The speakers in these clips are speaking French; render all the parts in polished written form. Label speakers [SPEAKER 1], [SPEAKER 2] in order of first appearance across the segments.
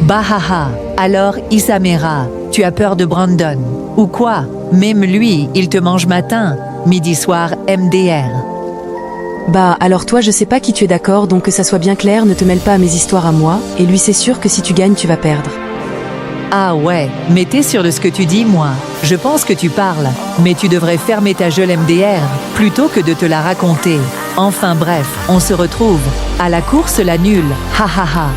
[SPEAKER 1] Bahaha. Alors, Isamera, tu as peur de Brandon. Ou quoi? Même lui, il te mange matin, midi, soir, MDR.
[SPEAKER 2] Bah, alors toi, je sais pas qui tu es d'accord, donc que ça soit bien clair, ne te mêle pas à mes histoires à moi, et lui c'est sûr que si tu gagnes, tu vas perdre.
[SPEAKER 1] Ah ouais, mais t'es sûr de ce que tu dis, moi. Je pense que tu parles, mais tu devrais fermer ta gueule MDR, plutôt que de te la raconter. Enfin bref, on se retrouve. À la course, la nulle. Ha ha ha.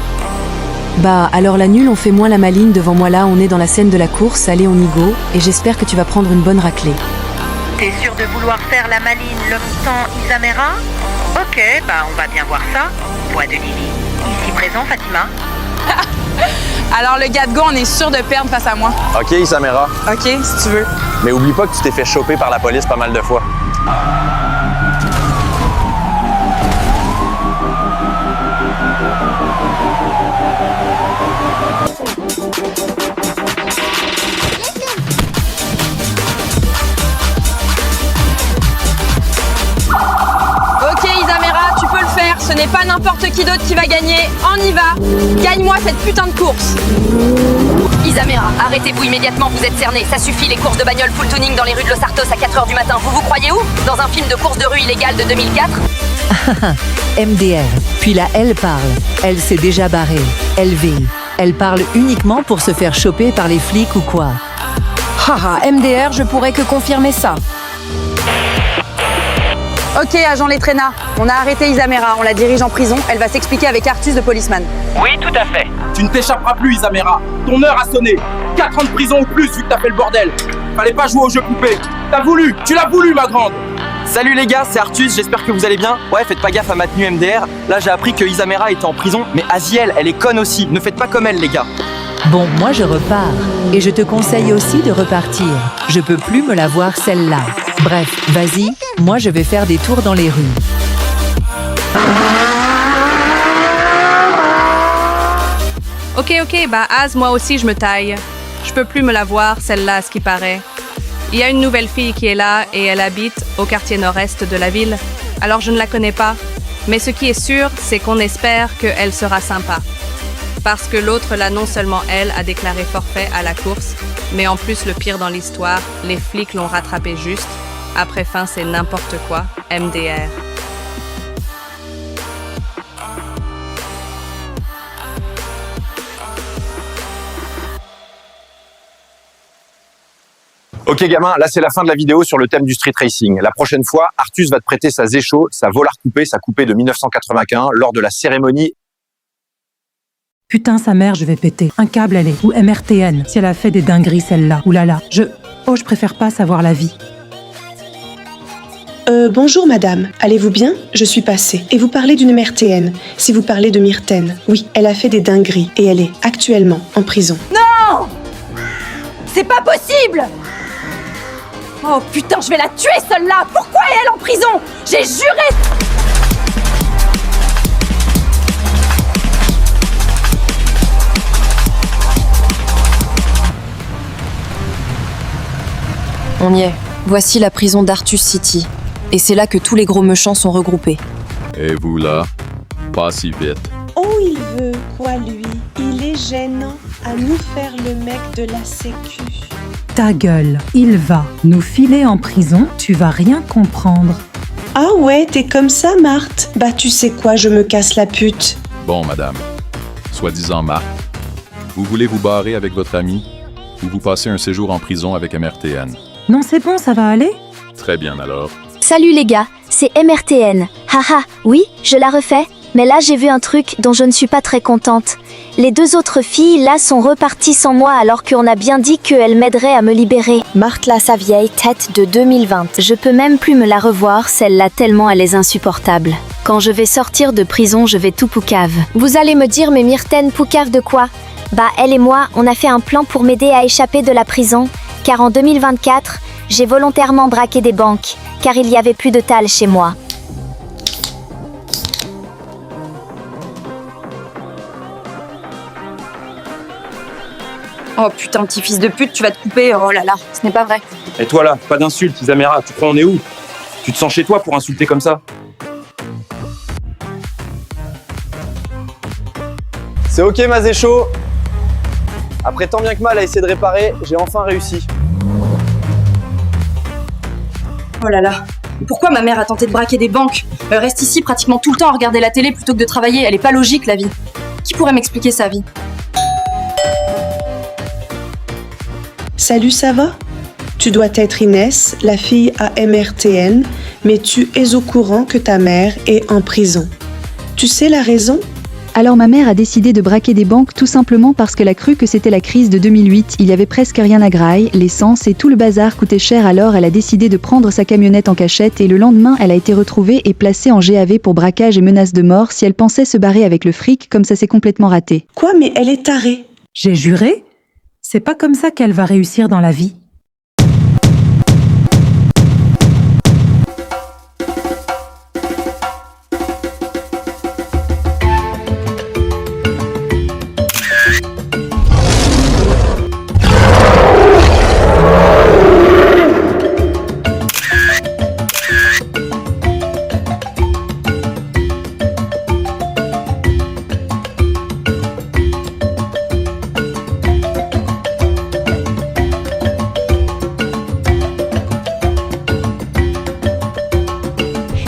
[SPEAKER 2] Bah, alors la nulle, on fait moins la maline devant moi là, on est dans la scène de la course, allez on y go, et j'espère que tu vas prendre une bonne raclée.
[SPEAKER 3] T'es sûr de vouloir faire la maline l'homme-temps Isamera? Ok, bah on va bien voir ça. Voix de Lily. Ici présent, Fatima.
[SPEAKER 4] Alors le gars de go, on est sûr de perdre face à moi.
[SPEAKER 5] Ok, Isamera.
[SPEAKER 4] Ok, si tu veux.
[SPEAKER 5] Mais oublie pas que tu t'es fait choper par la police pas mal de fois.
[SPEAKER 4] Ok Isamera, tu peux le faire. Ce n'est pas n'importe qui d'autre qui va gagner. On y va. Gagne-moi cette putain de course.
[SPEAKER 6] Isamera, arrêtez-vous immédiatement, vous êtes cerné. Ça suffit, les courses de bagnole full tuning dans les rues de Los Sartos à 4h du matin. Vous croyez où? Dans un film de course de rue illégale de 2004?
[SPEAKER 1] MDR. Puis là, elle parle. Elle s'est déjà barrée. LV. Elle parle uniquement pour se faire choper par les flics ou quoi?
[SPEAKER 7] Haha, MDR, je pourrais que confirmer ça.
[SPEAKER 4] Ok, agent Letrena, on a arrêté Isamera, on la dirige en prison. Elle va s'expliquer avec Artus de Policeman.
[SPEAKER 8] Oui, tout à fait.
[SPEAKER 9] Tu ne t'échapperas plus, Isamera. Ton heure a sonné. 4 ans de prison ou plus vu que t'as fait le bordel. Fallait pas jouer au jeu poupée. T'as voulu, tu l'as voulu, ma grande.
[SPEAKER 8] Salut les gars, c'est Artus, j'espère que vous allez bien. Ouais, faites pas gaffe à ma tenue MDR. Là, j'ai appris que Isamera était en prison, mais Aziel, elle est conne aussi. Ne faites pas comme elle, les gars.
[SPEAKER 1] Bon, moi je repars. Et je te conseille aussi de repartir. Je peux plus me la voir celle-là. Bref, vas-y, moi je vais faire des tours dans les rues.
[SPEAKER 10] Ok, bah Az, moi aussi je me taille. Je peux plus me la voir, celle-là, à ce qui paraît. Il y a une nouvelle fille qui est là et elle habite au quartier nord-est de la ville. Alors je ne la connais pas. Mais ce qui est sûr, c'est qu'on espère qu'elle sera sympa. Parce que l'autre, là, non seulement elle, a déclaré forfait à la course, mais en plus, le pire dans l'histoire, les flics l'ont rattrapé juste. Après fin, c'est n'importe quoi. MDR.
[SPEAKER 5] Ok gamin, là c'est la fin de la vidéo sur le thème du street racing. La prochaine fois, Artus va te prêter sa Zécho, sa Volar coupée, sa coupée de 1981 lors de la cérémonie.
[SPEAKER 11] Putain, sa mère, je vais péter. Un câble, elle est. Ou MRTN, si elle a fait des dingueries, celle-là. Oulala. Je préfère pas savoir la vie.
[SPEAKER 12] Bonjour madame, allez-vous bien? Je suis passée. Et vous parlez d'une MRTN. Si vous parlez de Myrtène, oui, elle a fait des dingueries et elle est actuellement en prison.
[SPEAKER 6] Non! C'est pas possible! Oh putain, je vais la tuer celle-là! Pourquoi est-elle en prison? J'ai juré!
[SPEAKER 7] On y est. Voici la prison d'Artus City. Et c'est là que tous les gros méchants sont regroupés.
[SPEAKER 13] Et vous là? Pas si vite.
[SPEAKER 12] Oh, il veut quoi lui? Il est gênant à nous faire le mec de la sécu.
[SPEAKER 11] Ta gueule, il va nous filer en prison, tu vas rien comprendre.
[SPEAKER 12] Ah ouais, t'es comme ça, Marthe? Bah tu sais quoi, je me casse la pute.
[SPEAKER 13] Bon, madame. Soi-disant Marthe, vous voulez vous barrer avec votre ami ou vous passez un séjour en prison avec MRTN?
[SPEAKER 11] Non, c'est bon, ça va aller?
[SPEAKER 13] Très bien alors.
[SPEAKER 14] Salut les gars, c'est MRTN. Haha, oui, je la refais. Mais là j'ai vu un truc dont je ne suis pas très contente. Les deux autres filles là sont reparties sans moi alors qu'on a bien dit qu'elles m'aideraient à me libérer. Marthe là, sa vieille tête de 2020. Je peux même plus me la revoir celle-là tellement elle est insupportable. Quand je vais sortir de prison, je vais tout poucave. Vous allez me dire mais Myrtène poucave de quoi? Bah elle et moi, on a fait un plan pour m'aider à échapper de la prison. Car en 2024, j'ai volontairement braqué des banques. Car il y avait plus de tal chez moi.
[SPEAKER 4] Oh putain, petit fils de pute, tu vas te couper. Oh là là, ce n'est pas vrai.
[SPEAKER 9] Et toi là, pas d'insultes, Isamera. Tu crois on est où? Tu te sens chez toi pour insulter comme ça?
[SPEAKER 5] C'est ok ma Zécho.
[SPEAKER 8] Après tant bien que mal à essayer de réparer, j'ai enfin réussi.
[SPEAKER 4] Oh là là, pourquoi ma mère a tenté de braquer des banques? Elle reste ici pratiquement tout le temps à regarder la télé plutôt que de travailler, elle est pas logique la vie. Qui pourrait m'expliquer sa vie?
[SPEAKER 12] Salut, ça va? Tu dois être Inès, la fille à MRTN, mais tu es au courant que ta mère est en prison. Tu sais la raison?
[SPEAKER 15] Alors ma mère a décidé de braquer des banques tout simplement parce qu'elle a cru que c'était la crise de 2008, il y avait presque rien à Graille, l'essence et tout le bazar coûtait cher, alors elle a décidé de prendre sa camionnette en cachette et le lendemain elle a été retrouvée et placée en GAV pour braquage et menace de mort si elle pensait se barrer avec le fric, comme ça s'est complètement raté.
[SPEAKER 12] Quoi, mais elle est tarée?
[SPEAKER 11] J'ai juré? C'est pas comme ça qu'elle va réussir dans la vie.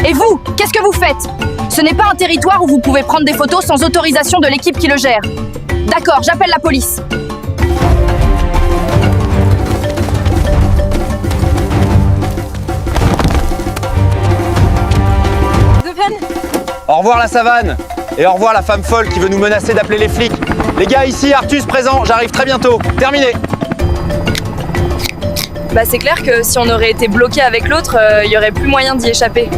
[SPEAKER 4] Et vous, qu'est-ce que vous faites? Ce n'est pas un territoire où vous pouvez prendre des photos sans autorisation de l'équipe qui le gère. D'accord, j'appelle la police.
[SPEAKER 8] Au revoir la savane. Et au revoir la femme folle qui veut nous menacer d'appeler les flics. Les gars, ici, Artus présent, j'arrive très bientôt. Terminé.
[SPEAKER 4] Bah c'est clair que si on aurait été bloqué avec l'autre, il y aurait plus moyen d'y échapper.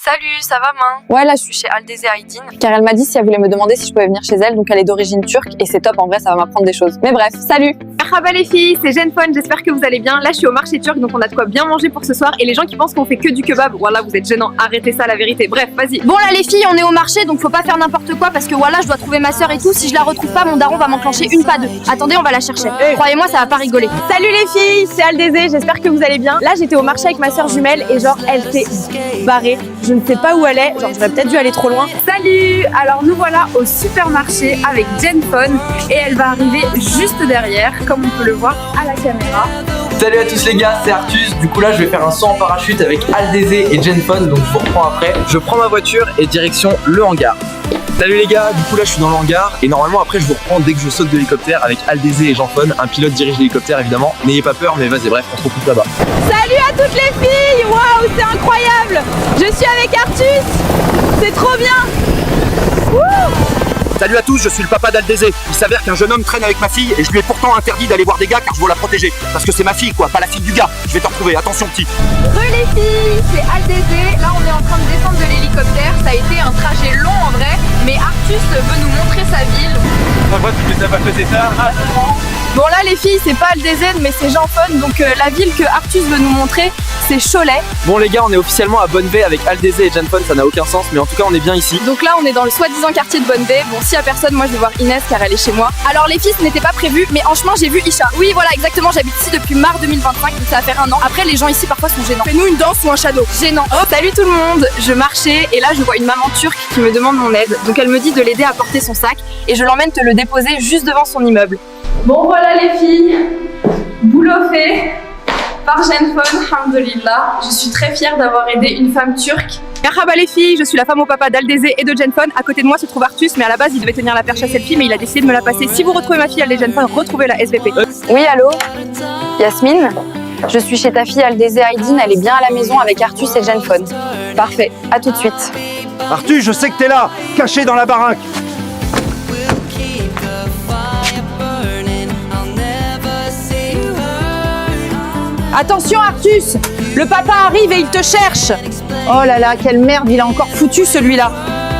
[SPEAKER 16] Salut, ça va main?
[SPEAKER 4] Ouais, là je suis chez Aldeze Aydin.
[SPEAKER 16] Car elle m'a dit si elle voulait me demander si je pouvais venir chez elle, donc elle est d'origine turque et c'est top, en vrai ça va m'apprendre des choses. Mais bref, salut!
[SPEAKER 10] Merhaba les filles, c'est Genfone, j'espère que vous allez bien. Là je suis au marché turc donc on a de quoi bien manger pour ce soir et les gens qui pensent qu'on fait que du kebab, voilà vous êtes gênants, arrêtez ça la vérité. Bref, vas-y.
[SPEAKER 4] Bon là les filles, on est au marché donc faut pas faire n'importe quoi parce que voilà je dois trouver ma soeur et tout. Si je la retrouve pas, mon daron va m'enclencher une pas deux. Attendez, on va la chercher. Croyez-moi, ça va pas rigoler.
[SPEAKER 16] Salut les filles, c'est Aldeze, j'espère que vous allez bien. Là j'étais au marché avec ma soeur jumelle et genre elle s'est barrée. Je ne sais pas où elle est, genre j'aurais peut-être dû aller trop loin.
[SPEAKER 10] Salut! Alors nous voilà au supermarché avec Genfone et elle va arriver juste derrière, comme on peut le voir à la caméra.
[SPEAKER 8] Salut à tous les gars, c'est Artus. Du coup là je vais faire un saut en parachute avec Aldeze et Genfone, donc je vous reprends après. Je prends ma voiture et direction le hangar. Salut les gars, du coup là je suis dans le hangar et normalement après je vous reprends dès que je saute de l'hélicoptère avec Aldeze et Genfone. Un pilote dirige l'hélicoptère évidemment, n'ayez pas peur mais vas-y bref, on se retrouve là-bas.
[SPEAKER 16] Salut à toutes les filles! Waouh, c'est incroyable! Je suis avec Artus! C'est trop bien! Wouh!
[SPEAKER 5] Salut à tous, je suis le papa d'Aldeze. Il s'avère qu'un jeune homme traîne avec ma fille et je lui ai pourtant interdit d'aller voir des gars car je veux la protéger. Parce que c'est ma fille quoi, pas la fille du gars. Je vais te retrouver, attention petit.
[SPEAKER 10] Les filles, c'est Aldeze. Là on est en train de descendre de l'hélicoptère. Ça a été un trajet long en vrai, mais Artus veut nous montrer sa ville.
[SPEAKER 8] Pourquoi tu nous as pas fait ça?
[SPEAKER 4] Bon là les filles, c'est pas Aldeze mais c'est Genfone, donc la ville que Artus veut nous montrer, c'est Cholet.
[SPEAKER 8] Bon les gars, on est officiellement à Bonnevay avec Aldeze et Genfone, ça n'a aucun sens, mais en tout cas on est bien ici.
[SPEAKER 4] Donc là on est dans le soi-disant quartier de Bonnevay. Bon s'il y a personne, moi je vais voir Inès car elle est chez moi. Alors les filles, ce n'était pas prévu, mais en chemin j'ai vu Isha. Oui voilà exactement, j'habite ici depuis mars 2025, donc ça va faire un an. Après les gens ici parfois sont gênants. Fais-nous une danse ou un shadow. Gênant. Oh, salut tout le monde. Je marchais et là je vois une maman turque qui me demande mon aide. Donc elle me dit de l'aider à porter son sac et je l'emmène te le déposer juste devant son immeuble.
[SPEAKER 10] Bon voilà les filles, boulot fait par Genfone, alhamdoulilah. Je suis très fière d'avoir aidé une femme turque. Merhaba les filles, je suis la femme au papa d'Aldeze et de Genfone. À côté de moi se trouve Artus, mais à la base il devait tenir la perche à selfie, mais il a décidé de me la passer. Si vous retrouvez ma fille Aldeze Genfone, retrouvez la SVP.
[SPEAKER 16] Oui, allô? Yasmine? Je suis chez ta fille Aldeze Aydin, elle est bien à la maison avec Artus et Genfone. Parfait, à tout de suite.
[SPEAKER 5] Artus, je sais que t'es là, caché dans la baraque.
[SPEAKER 4] Attention Artus, le papa arrive et il te cherche. Oh là là, quelle merde, il a encore foutu celui-là.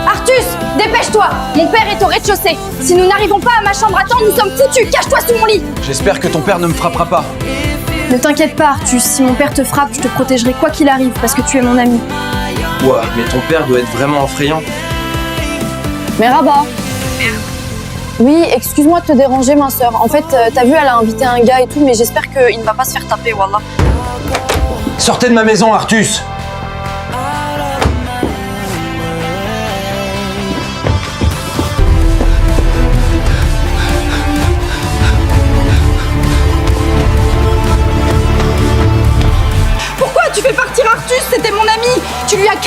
[SPEAKER 4] Artus, dépêche-toi, mon père est au rez-de-chaussée. Si nous n'arrivons pas à ma chambre à temps, nous sommes foutus, cache-toi sous mon lit.
[SPEAKER 8] J'espère que ton père ne me frappera pas.
[SPEAKER 4] Ne t'inquiète pas Artus, si mon père te frappe, je te protégerai quoi qu'il arrive parce que tu es mon ami.
[SPEAKER 8] Ouah, mais ton père doit être vraiment effrayant.
[SPEAKER 16] Merhaba. Oui, excuse-moi de te déranger ma soeur. En fait, t'as vu, elle a invité un gars et tout, mais j'espère qu'il ne va pas se faire taper, wallah.
[SPEAKER 8] Sortez de ma maison, Artus.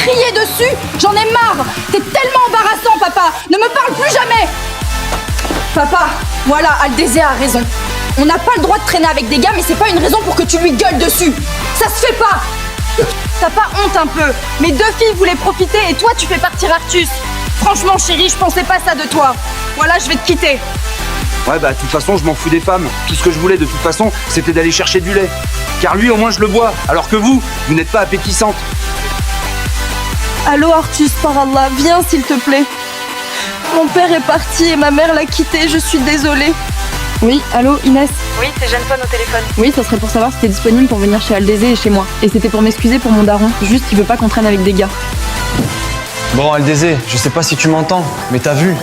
[SPEAKER 4] crier dessus. J'en ai marre. T'es tellement embarrassant, papa. Ne me parle plus jamais. Papa, voilà, Aldézé a raison. On n'a pas le droit de traîner avec des gars, mais c'est pas une raison pour que tu lui gueules dessus. Ça se fait pas. T'as pas honte un peu? Mes deux filles voulaient profiter et toi tu fais partir Artus. Franchement chérie, je pensais pas ça de toi. Voilà, je vais te quitter.
[SPEAKER 9] Ouais, bah de toute façon, je m'en fous des femmes. Tout ce que je voulais de toute façon, c'était d'aller chercher du lait. Car lui, au moins, je le bois. Alors que vous n'êtes pas appétissante.
[SPEAKER 4] Allô Artus, par Allah, viens s'il te plaît. Mon père est parti et ma mère l'a quitté, je suis désolée.
[SPEAKER 16] Oui, allô Inès?
[SPEAKER 3] Oui, c'est Jeanne-Phone au téléphone.
[SPEAKER 16] Oui, ça serait pour savoir si t'es disponible pour venir chez Aldézé et chez moi. Et c'était pour m'excuser pour mon daron. Juste, il veut pas qu'on traîne avec des gars.
[SPEAKER 17] Bon, Aldézé, je sais pas si tu m'entends, mais t'as vu,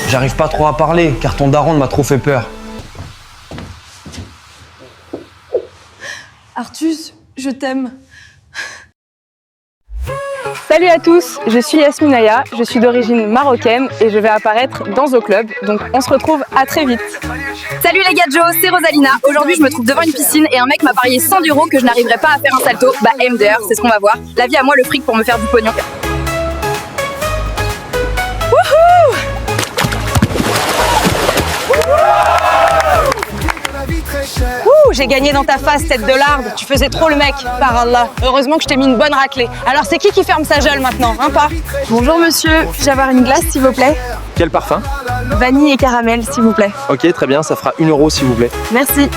[SPEAKER 17] j'arrive pas trop à parler car ton daron m'a trop fait peur.
[SPEAKER 16] Artus, je t'aime. Salut à tous, je suis Yasminaya, je suis d'origine marocaine et je vais apparaître dans Zo Club, donc on se retrouve à très vite.
[SPEAKER 4] Salut les gars de Joe, c'est Rosalina. Aujourd'hui je me trouve devant une piscine et un mec m'a parié 100 € que je n'arriverai pas à faire un salto. Bah MDR, c'est ce qu'on va voir. La vie à moi le fric pour me faire du pognon. Wouhou!
[SPEAKER 18] Ouh, j'ai gagné dans ta face, tête de larde. Tu faisais trop le mec, par Allah. Heureusement que je t'ai mis une bonne raclée. Alors c'est qui ferme sa gueule maintenant, hein, pas?
[SPEAKER 16] Bonjour monsieur, puis-je avoir une glace s'il vous plaît?
[SPEAKER 8] Quel parfum?
[SPEAKER 16] Vanille et caramel s'il vous plaît.
[SPEAKER 8] Ok, très bien, ça fera 1 € s'il vous plaît.
[SPEAKER 16] Merci.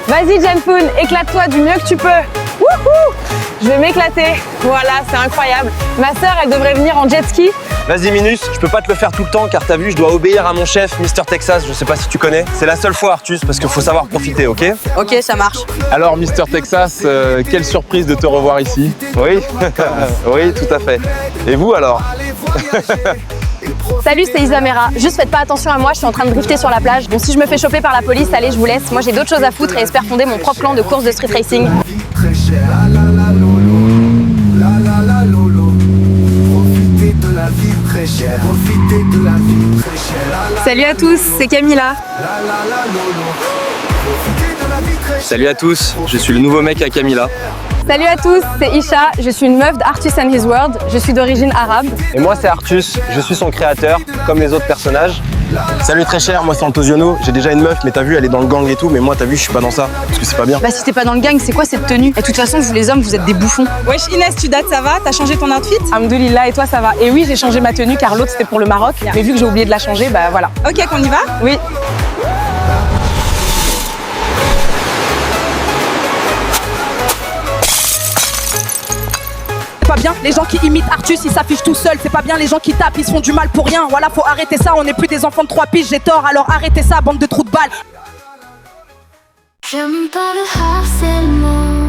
[SPEAKER 18] Vas-y Jeanne-Phone, éclate-toi du mieux que tu peux. Wouhou! Je vais m'éclater. Voilà, c'est incroyable. Ma sœur, elle devrait venir en jet ski.
[SPEAKER 17] Vas-y Minus, je peux pas te le faire tout le temps car t'as vu, je dois obéir à mon chef, Mr Texas, je sais pas si tu connais. C'est la seule fois Artus, parce qu'il faut savoir profiter, ok?
[SPEAKER 18] Ok, ça marche.
[SPEAKER 13] Alors, Mr Texas, quelle surprise de te revoir ici.
[SPEAKER 17] Oui, oui, tout à fait. Et vous alors?
[SPEAKER 16] Salut, c'est Isamera. Juste faites pas attention à moi, je suis en train de drifter sur la plage. Bon, si je me fais choper par la police, allez, je vous laisse. Moi, j'ai d'autres choses à foutre et espère fonder mon propre clan de course de street racing. Salut à tous, c'est Camilla.
[SPEAKER 17] Salut à tous, je suis le nouveau mec à Camilla.
[SPEAKER 16] Salut à tous, c'est Isha, je suis une meuf d'Artus and His World, je suis d'origine arabe.
[SPEAKER 17] Et moi c'est Artus, je suis son créateur, comme les autres personnages. Salut très cher, moi c'est Antosiono, j'ai déjà une meuf mais t'as vu elle est dans le gang et tout, mais moi t'as vu je suis pas dans ça, parce que c'est pas bien.
[SPEAKER 16] Bah si t'es pas dans le gang, c'est quoi cette tenue? Et de toute façon vous les hommes vous êtes des bouffons.
[SPEAKER 18] Wesh Inès, tu dates, ça va? T'as changé ton outfit?
[SPEAKER 16] Alhamdoulilah, et toi ça va?
[SPEAKER 18] Et oui, j'ai changé ma tenue car l'autre c'était pour le Maroc. Mais vu que j'ai oublié de la changer, bah voilà. Ok, qu'on y va?
[SPEAKER 16] Oui.
[SPEAKER 18] Pas bien, les gens qui imitent Artus, ils s'affichent tout seuls. C'est pas bien, les gens qui tapent, ils se font du mal pour rien. Voilà, faut arrêter ça, on n'est plus des enfants de 3 piges, j'ai tort. Alors arrêtez ça, bande de trous de balles.
[SPEAKER 19] J'aime pas le harcèlement,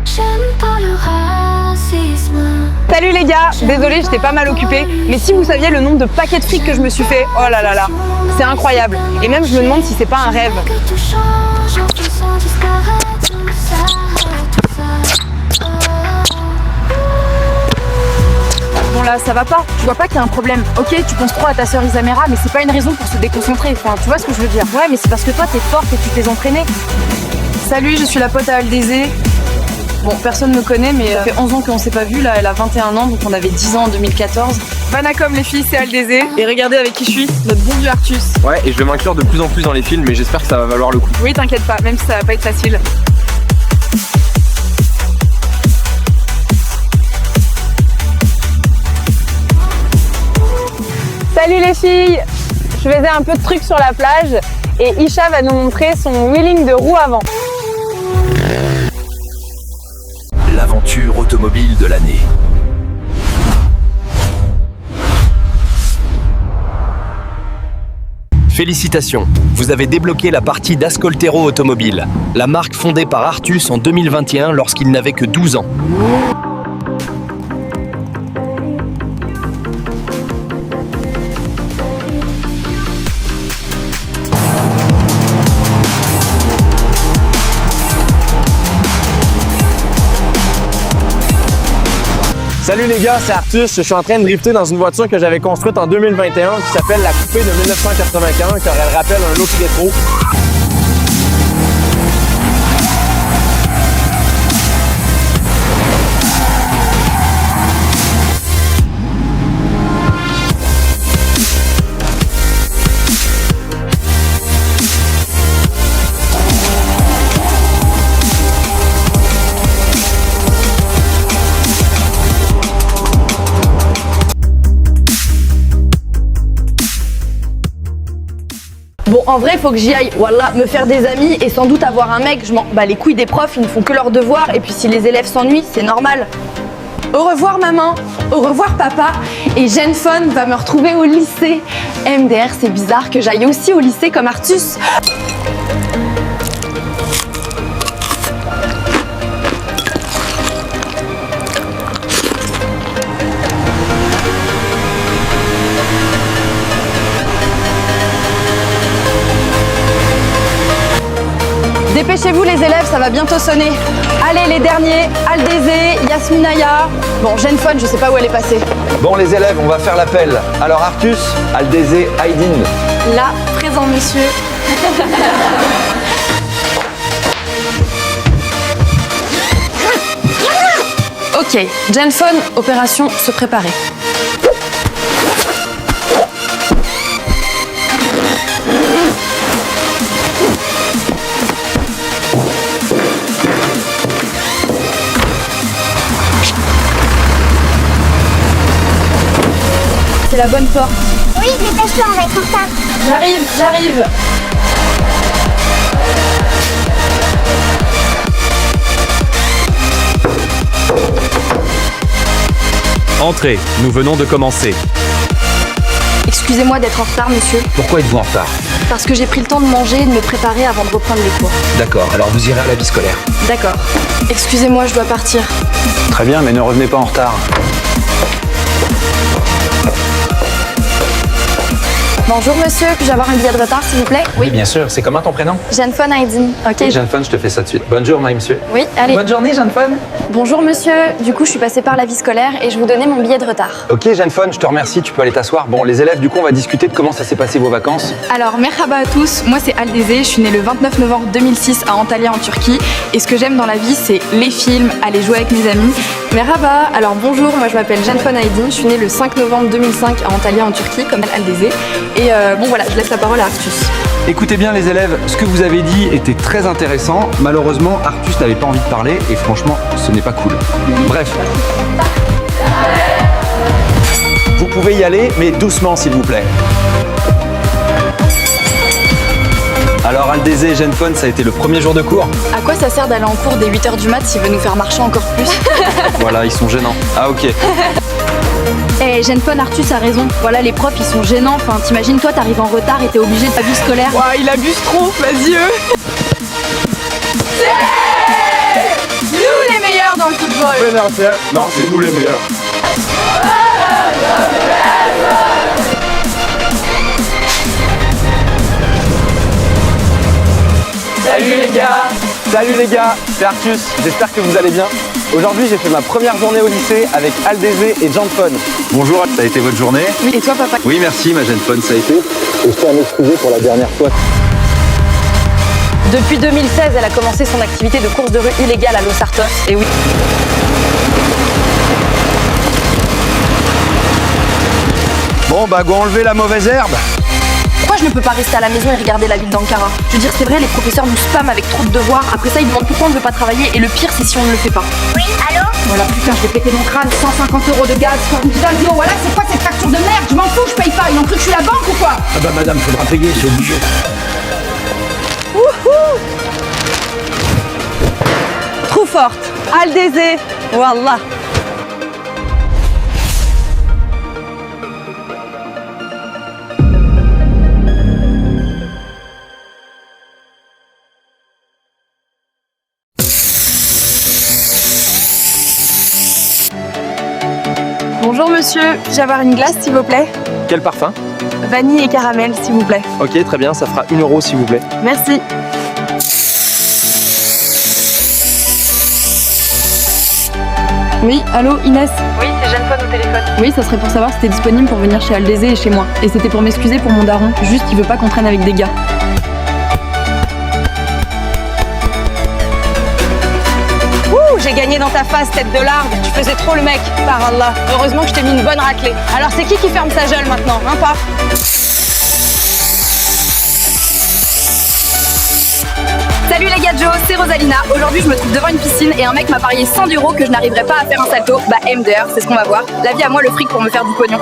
[SPEAKER 19] j'aime pas le racisme.
[SPEAKER 16] Salut les gars, désolé j'étais pas mal occupée, mais si vous saviez le nombre de paquets de fric que je me suis fait, oh là là là, c'est incroyable. Et même je me demande si c'est pas un rêve. Bon là ça va pas, tu vois pas qu'il y a un problème. Ok, tu penses trop à ta sœur Isamera, mais c'est pas une raison pour se déconcentrer, enfin tu vois ce que je veux dire. Ouais mais c'est parce que toi t'es forte et tu t'es entraînée. Salut, je suis la pote à Aldézé. Bon, personne me connaît, mais ça fait 11 ans qu'on s'est pas vu, là, elle a 21 ans, donc on avait 10 ans en 2014. Vanacom les filles, c'est Aldézé, et regardez avec qui je suis, notre bon vieux Artus.
[SPEAKER 8] Ouais, et je vais m'inclure de plus en plus dans les films, mais j'espère que ça va valoir le coup.
[SPEAKER 16] Oui, t'inquiète pas, même si ça va pas être facile. Salut les filles! Je faisais un peu de trucs sur la plage, et Isha va nous montrer son wheeling de roue avant.
[SPEAKER 20] L'aventure automobile de l'année. Félicitations, vous avez débloqué la partie d'Ascoltero Automobile, la marque fondée par Artus en 2021 lorsqu'il n'avait que 12 ans.
[SPEAKER 17] Salut les gars, c'est Artus, je suis en train de drifter dans une voiture que j'avais construite en 2021 qui s'appelle la Coupé de 1995 car elle rappelle un look rétro.
[SPEAKER 16] en vrai, faut que j'y aille. Wallah, me faire des amis et sans doute avoir un mec. Je m'en bats les couilles des profs, ils ne font que leurs devoirs. Et puis si les élèves s'ennuient, c'est normal. Au revoir maman, au revoir papa. Et Genfone va me retrouver au lycée. MDR, c'est bizarre que j'aille aussi au lycée comme Artus. Dépêchez-vous les élèves, ça va bientôt sonner. Allez les derniers, Aldézé, Yasminaya. Bon, Genfone, je sais pas où elle est passée.
[SPEAKER 5] Bon les élèves, on va faire l'appel. Alors Artus, Aldézé, Aydin.
[SPEAKER 16] Là, présent monsieur. Ok, Genfone, opération se préparer. C'est la bonne porte.
[SPEAKER 19] Oui, dépêche-toi, on va être en retard.
[SPEAKER 16] J'arrive.
[SPEAKER 20] Entrez, nous venons de commencer.
[SPEAKER 16] Excusez-moi d'être en retard, monsieur.
[SPEAKER 20] Pourquoi êtes-vous en retard?
[SPEAKER 16] Parce que j'ai pris le temps de manger et de me préparer avant de reprendre les cours.
[SPEAKER 20] D'accord, alors vous irez à la vie scolaire.
[SPEAKER 16] D'accord. Excusez-moi, je dois partir.
[SPEAKER 5] Très bien, mais ne revenez pas en retard.
[SPEAKER 16] Bonjour monsieur, puis-je avoir un billet de retard s'il vous plaît?
[SPEAKER 5] Oui, bien sûr. C'est comment ton prénom?
[SPEAKER 16] Genfone Aydin. Ok.
[SPEAKER 5] Genfone, je te fais ça de suite. Bonjour, monsieur.
[SPEAKER 16] Oui, allez.
[SPEAKER 5] Bonne journée, Genfone.
[SPEAKER 16] Bonjour monsieur, du coup je suis passée par la vie scolaire et je vous donnais mon billet de retard.
[SPEAKER 5] Ok, Genfone, je te remercie. Tu peux aller t'asseoir. Bon, les élèves, du coup, on va discuter de comment ça s'est passé vos vacances.
[SPEAKER 4] Alors, merhaba à tous, moi c'est Aldézé, je suis née le 29 novembre 2006 à Antalya en Turquie et ce que j'aime dans la vie c'est les films, aller jouer avec mes amis. Merhaba, alors bonjour, moi je m'appelle Genfone Aydin, je suis née le 5 novembre 2005 à Antalya en Turquie comme Aldézé et bon voilà, je laisse la parole à Artus.
[SPEAKER 8] Écoutez bien les élèves, ce que vous avez dit était très intéressant. Malheureusement, Artus n'avait pas envie de parler et franchement, ce n'est pas cool. Bref.
[SPEAKER 5] Vous pouvez y aller, mais doucement, s'il vous plaît. Alors, Aldézé et Genfone, ça a été le premier jour de cours.
[SPEAKER 16] À quoi ça sert d'aller en cours dès 8h du mat s'il veut nous faire marcher encore plus?
[SPEAKER 5] Voilà, ils sont gênants. Ah, ok.
[SPEAKER 16] Eh, Genfone, Artus a raison. Voilà, les profs, ils sont gênants. Enfin, t'imagines, toi, t'arrives en retard et t'es obligé de ta vie scolaire.
[SPEAKER 4] Ouah, il abuse trop, vas-y eux. Nous les meilleurs dans le football.
[SPEAKER 9] Non, c'est nous les meilleurs.
[SPEAKER 17] Salut les gars, c'est Artus, j'espère que vous allez bien. Aujourd'hui j'ai fait ma première journée au lycée avec Aldézé et Genfone.
[SPEAKER 5] Bonjour, ça a été votre journée?
[SPEAKER 16] Oui, et toi papa?
[SPEAKER 5] Oui, merci, ma Genfone, ça a été. Et je tiens à m'excuser pour la dernière fois.
[SPEAKER 16] Depuis 2016, elle a commencé son activité de course de rue illégale à Los Sartos. Et oui.
[SPEAKER 5] Bon, bah, go enlever la mauvaise herbe.
[SPEAKER 16] Pourquoi je ne peux pas rester à la maison et regarder la ville d'Ankara? Je veux dire, c'est vrai, les professeurs nous spamment avec trop de devoirs. Après ça, ils demandent pourquoi on ne veut pas travailler. Et le pire, c'est si on ne le fait pas.
[SPEAKER 19] Oui, allô?
[SPEAKER 4] Voilà, putain, je vais péter mon crâne, 150 € de gaz, quoi. Putain, voilà, c'est quoi cette facture de merde? Je m'en fous, je paye pas. Ils ont cru que je suis la banque ou quoi?
[SPEAKER 9] Ah bah madame, faudra payer, c'est obligé.
[SPEAKER 18] Wouhou! Trop forte. Aldézé. Wallah.
[SPEAKER 16] Bonjour monsieur, puis-je avoir une glace s'il vous plaît?
[SPEAKER 17] Quel parfum?
[SPEAKER 16] Vanille et caramel s'il vous plaît.
[SPEAKER 17] Ok, très bien, ça fera 1 € s'il vous plaît.
[SPEAKER 16] Merci. Oui, allô Inès?
[SPEAKER 6] Oui, c'est Genfone au téléphone.
[SPEAKER 16] Oui, ça serait pour savoir si t'es disponible pour venir chez Aldézé et chez moi. Et c'était pour m'excuser pour mon daron, juste il veut pas qu'on traîne avec des gars.
[SPEAKER 18] Ouh, j'ai gagné dans ta face, tête de largue. Tu faisais trop le mec, par Allah. Heureusement que je t'ai mis une bonne raclée. Alors c'est qui ferme sa gueule maintenant, hein, pas?
[SPEAKER 4] Salut les gars de Joe, c'est Rosalina. Aujourd'hui, je me trouve devant une piscine et un mec m'a parié 100 € que je n'arriverais pas à faire un salto. Bah, MDR, c'est ce qu'on va voir. La vie à moi, le fric pour me faire du pognon.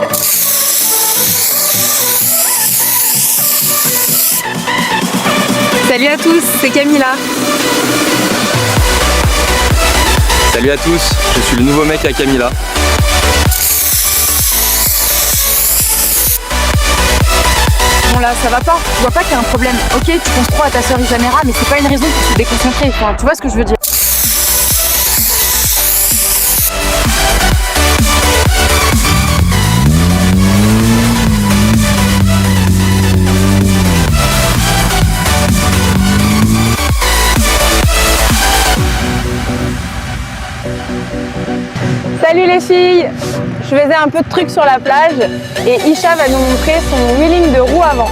[SPEAKER 16] Salut à tous, c'est Camilla.
[SPEAKER 17] Salut à tous, je suis le nouveau mec à Camilla.
[SPEAKER 16] Bon là, ça va pas. Je vois pas qu'il y a un problème. Ok, tu penses trop à ta sœur Isamera, mais c'est pas une raison pour se déconcentrer. Enfin, tu vois ce que je veux dire. Salut les filles! Je faisais un peu de trucs sur la plage et Isha va nous montrer son wheeling de roue avant.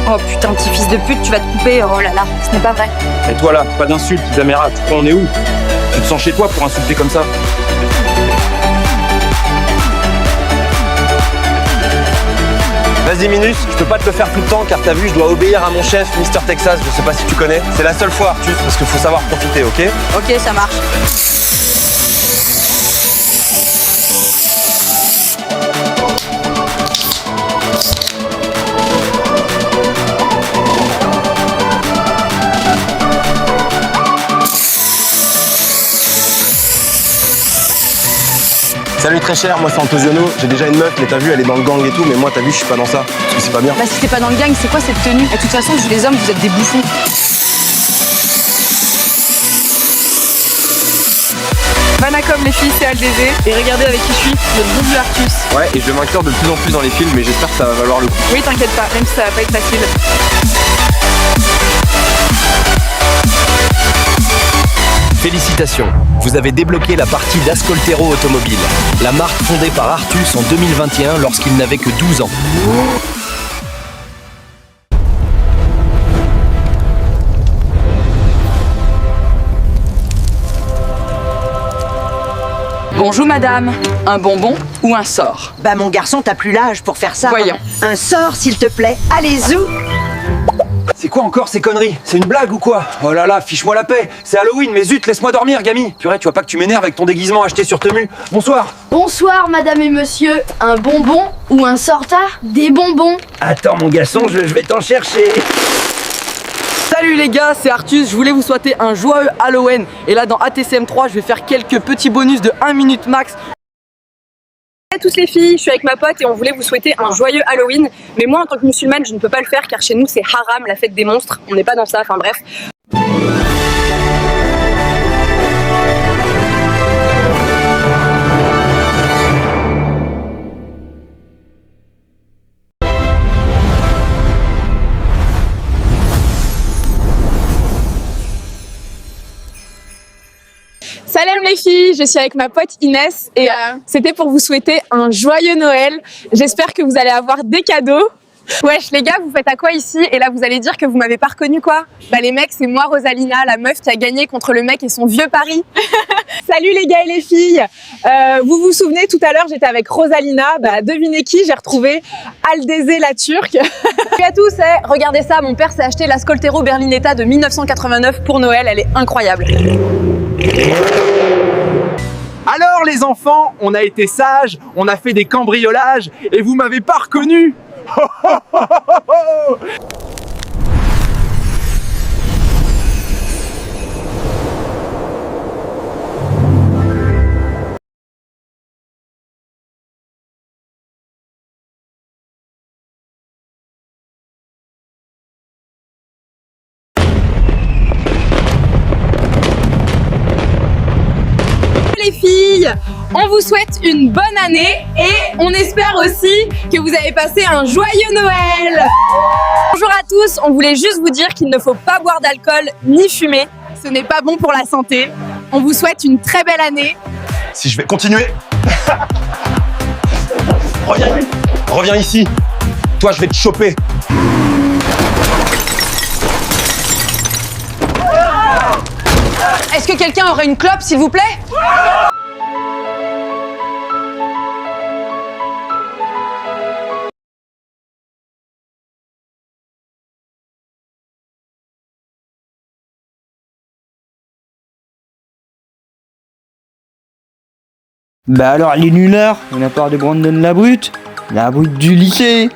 [SPEAKER 4] Oh putain, petit fils de pute, tu vas te couper. Oh là là, ce n'est pas vrai.
[SPEAKER 9] Et toi là, pas d'insultes, Isamera, tu crois on est où? Tu te sens chez toi pour insulter comme ça?
[SPEAKER 17] Vas-y Minus, je peux pas te le faire tout le temps car t'as vu, je dois obéir à mon chef, Mister Texas, je sais pas si tu connais. C'est la seule fois Artus, parce qu'il faut savoir profiter, ok?
[SPEAKER 4] Ok, ça marche.
[SPEAKER 17] Salut très cher, moi c'est Antosiono, j'ai déjà une meuf, mais t'as vu, elle est dans le gang et tout, mais moi t'as vu, je suis pas dans ça, parce que c'est pas bien.
[SPEAKER 16] Bah si t'es pas dans le gang, c'est quoi cette tenue? Et de toute façon, vous les hommes, vous êtes des bouffons. Vanacom les filles, c'est Aldésé. Et regardez avec qui je suis, notre bon vieux Artus.
[SPEAKER 17] Ouais, et je vais m'inclure de plus en plus dans les films, mais j'espère que ça va valoir le coup.
[SPEAKER 16] Oui, t'inquiète pas, même si ça va pas être facile.
[SPEAKER 20] Félicitations, vous avez débloqué la partie d'Ascoltero Automobile, la marque fondée par Artus en 2021 lorsqu'il n'avait que 12 ans.
[SPEAKER 16] Bonjour madame, un bonbon ou un sort?
[SPEAKER 21] Bah mon garçon, t'as plus l'âge pour faire ça.
[SPEAKER 16] Voyons.
[SPEAKER 21] Un sort s'il te plaît, allez-y.
[SPEAKER 9] C'est quoi encore ces conneries? C'est une blague ou quoi? Oh là là, fiche-moi la paix. C'est Halloween, mais zut, laisse-moi dormir, Gami. Purée, tu vois pas que tu m'énerves avec ton déguisement acheté sur Temu. Bonsoir.
[SPEAKER 22] Bonsoir, madame et monsieur. Un bonbon ou un sortard? Des bonbons.
[SPEAKER 9] Attends, mon garçon, je vais t'en chercher.
[SPEAKER 8] Salut les gars, c'est Artus, je voulais vous souhaiter un joyeux Halloween. Et là dans ATCM 3, je vais faire quelques petits bonus de 1 minute max.
[SPEAKER 4] Salut à tous les filles, je suis avec ma pote et on voulait vous souhaiter un joyeux Halloween. Mais moi en tant que musulmane, je ne peux pas le faire car chez nous c'est haram, la fête des monstres. On n'est pas dans ça, enfin bref.
[SPEAKER 16] Salam les filles, je suis avec ma pote Inès et c'était pour vous souhaiter un joyeux Noël. J'espère que vous allez avoir des cadeaux. Wesh les gars, vous faites à quoi ici? Et là vous allez dire que vous m'avez pas reconnu quoi? Bah les mecs, c'est moi Rosalina, la meuf qui a gagné contre le mec et son vieux pari. Salut les gars et les filles. Vous vous souvenez tout à l'heure j'étais avec Rosalina, bah devinez qui j'ai retrouvé? Aldésé la Turque.
[SPEAKER 4] Salut à tous, regardez ça, mon père s'est acheté la Scoltero Berlinetta de 1989 pour Noël, elle est incroyable.
[SPEAKER 9] Alors les enfants, on a été sages, on a fait des cambriolages et vous m'avez pas reconnu.
[SPEAKER 16] Les filles, on vous souhaite une bonne année et on espère aussi que vous avez passé un joyeux Noël.
[SPEAKER 4] Bonjour à tous, on voulait juste vous dire qu'il ne faut pas boire d'alcool ni fumer.
[SPEAKER 16] Ce n'est pas bon pour la santé. On vous souhaite une très belle année.
[SPEAKER 17] Si je vais continuer. Reviens ici. Toi, je vais te choper.
[SPEAKER 16] Est-ce que quelqu'un aurait une clope, s'il vous plaît?
[SPEAKER 1] Bah alors les nullards, on a peur de Brandon la brute du lycée.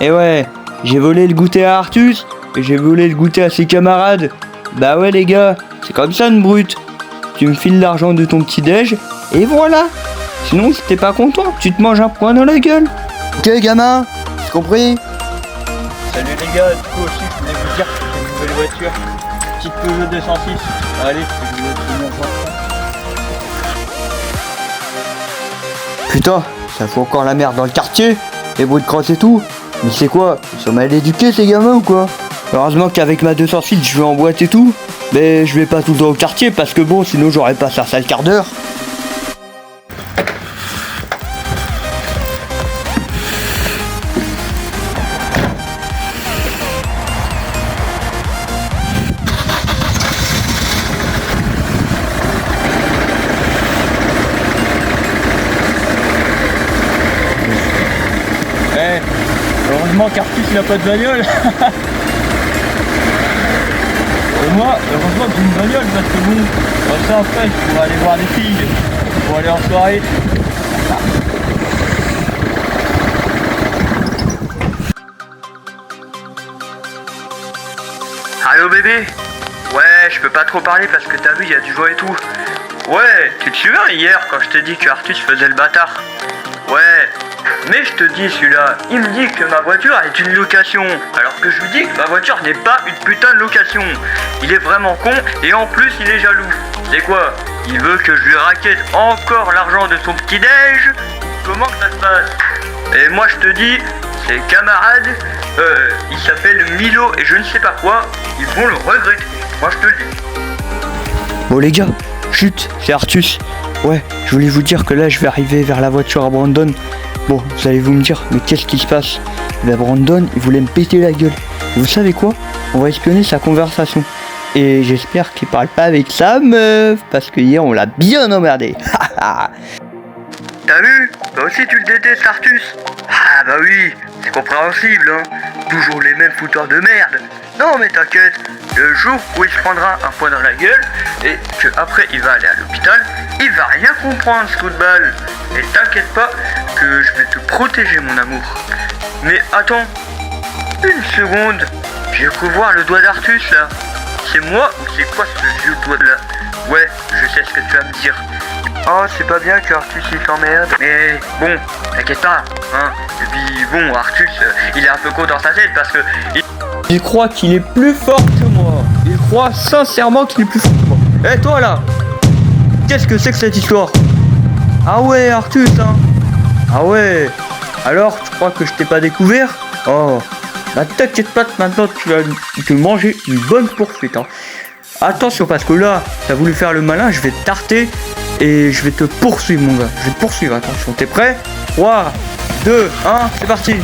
[SPEAKER 1] Et ouais, j'ai volé le goûter à Artus et j'ai volé le goûter à ses camarades. Bah ouais les gars, c'est comme ça une brute. Tu me files l'argent de ton petit déj et voilà. Sinon si t'es pas content, tu te manges un poing dans la gueule. Ok gamin, t'as compris? Salut les gars, du coup aussi je voulais vous dire que j'ai une nouvelle voiture. Petite Peugeot 206. Allez, je vais te voir ça. Putain, ça fout encore la merde dans le quartier. Les bruits de crosse et tout. Mais c'est quoi? Ils sont mal éduqués ces gamins ou quoi? Heureusement qu'avec ma 206 je vais en boîte et tout. Mais je vais pas tout le temps au quartier parce que bon sinon j'aurais pas faire ça le quart d'heure. Heureusement qu'Artus il a pas de bagnole. Et moi, heureusement que j'ai une bagnole parce que bon, ça après je pourrais aller voir des filles, pour aller en soirée.
[SPEAKER 2] Allô bébé? Ouais, je peux pas trop parler parce que t'as vu, il y a du vent et tout. Ouais, tu te souviens hier quand je t'ai dit que Artus faisait le bâtard? Ouais, mais je te dis celui-là, il me dit que ma voiture est une location, alors que je lui dis que ma voiture n'est pas une putain de location. Il est vraiment con et en plus il est jaloux. C'est quoi? Il veut que je lui raquette encore l'argent de son petit déj? Comment que ça se passe? Et moi je te dis, ses camarades, il s'appelle Milo et je ne sais pas quoi, ils vont le regretter. Moi je te le dis.
[SPEAKER 1] Bon les gars, chut, c'est Artus. Ouais, je voulais vous dire que là je vais arriver vers la voiture à Brandon. Bon, vous allez vous me dire, mais qu'est-ce qui se passe? Ben Brandon, il voulait me péter la gueule. Et vous savez quoi? On va espionner sa conversation. Et j'espère qu'il parle pas avec sa meuf, parce que hier on l'a bien emmerdé.
[SPEAKER 2] T'as vu? Toi aussi tu le détestes Artus? Ah bah oui, c'est compréhensible hein. Toujours les mêmes fouteurs de merde. Non mais t'inquiète, le jour où il se prendra un poing dans la gueule et que après il va aller à l'hôpital, il va rien comprendre ce coup de balle. Et t'inquiète pas que je vais te protéger mon amour. Mais attends, une seconde, j'ai cru voir le doigt d'Artus là. C'est moi ou c'est quoi ce vieux doigt là? Ouais, je sais ce que tu vas me dire. Oh, c'est pas bien que Artus il s'emmerde. Mais bon, t'inquiète pas, hein. Et puis bon, Artus, il est un peu con dans sa tête parce que...
[SPEAKER 1] Il croit qu'il est plus fort que moi. Il croit sincèrement qu'il est plus fort que moi. Eh toi là, qu'est-ce que c'est que cette histoire? Ah ouais Artus hein. Ah ouais. Alors tu crois que je t'ai pas découvert? Oh, bah t'inquiète pas, maintenant tu vas te manger une bonne poursuite hein. Attention parce que là, t'as voulu faire le malin, je vais te tarter et je vais te poursuivre mon gars. Je vais te poursuivre, attention, t'es prêt? 3, 2, 1, c'est parti.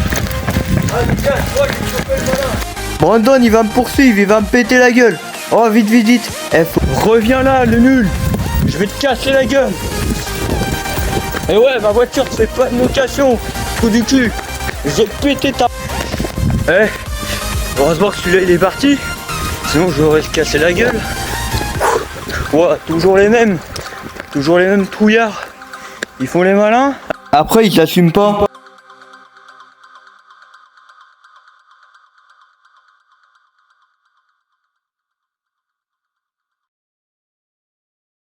[SPEAKER 1] Brandon il va me poursuivre, il va me péter la gueule. Oh vite vite vite. Reviens là le nul. Je vais te casser la gueule. Et ouais ma voiture c'est pas une location. Trou du cul. J'ai pété ta... Eh, heureusement que celui-là il est parti. Sinon j'aurais cassé la gueule. Ouais, toujours les mêmes trouillards. Ils font les malins. Après ils s'assument pas.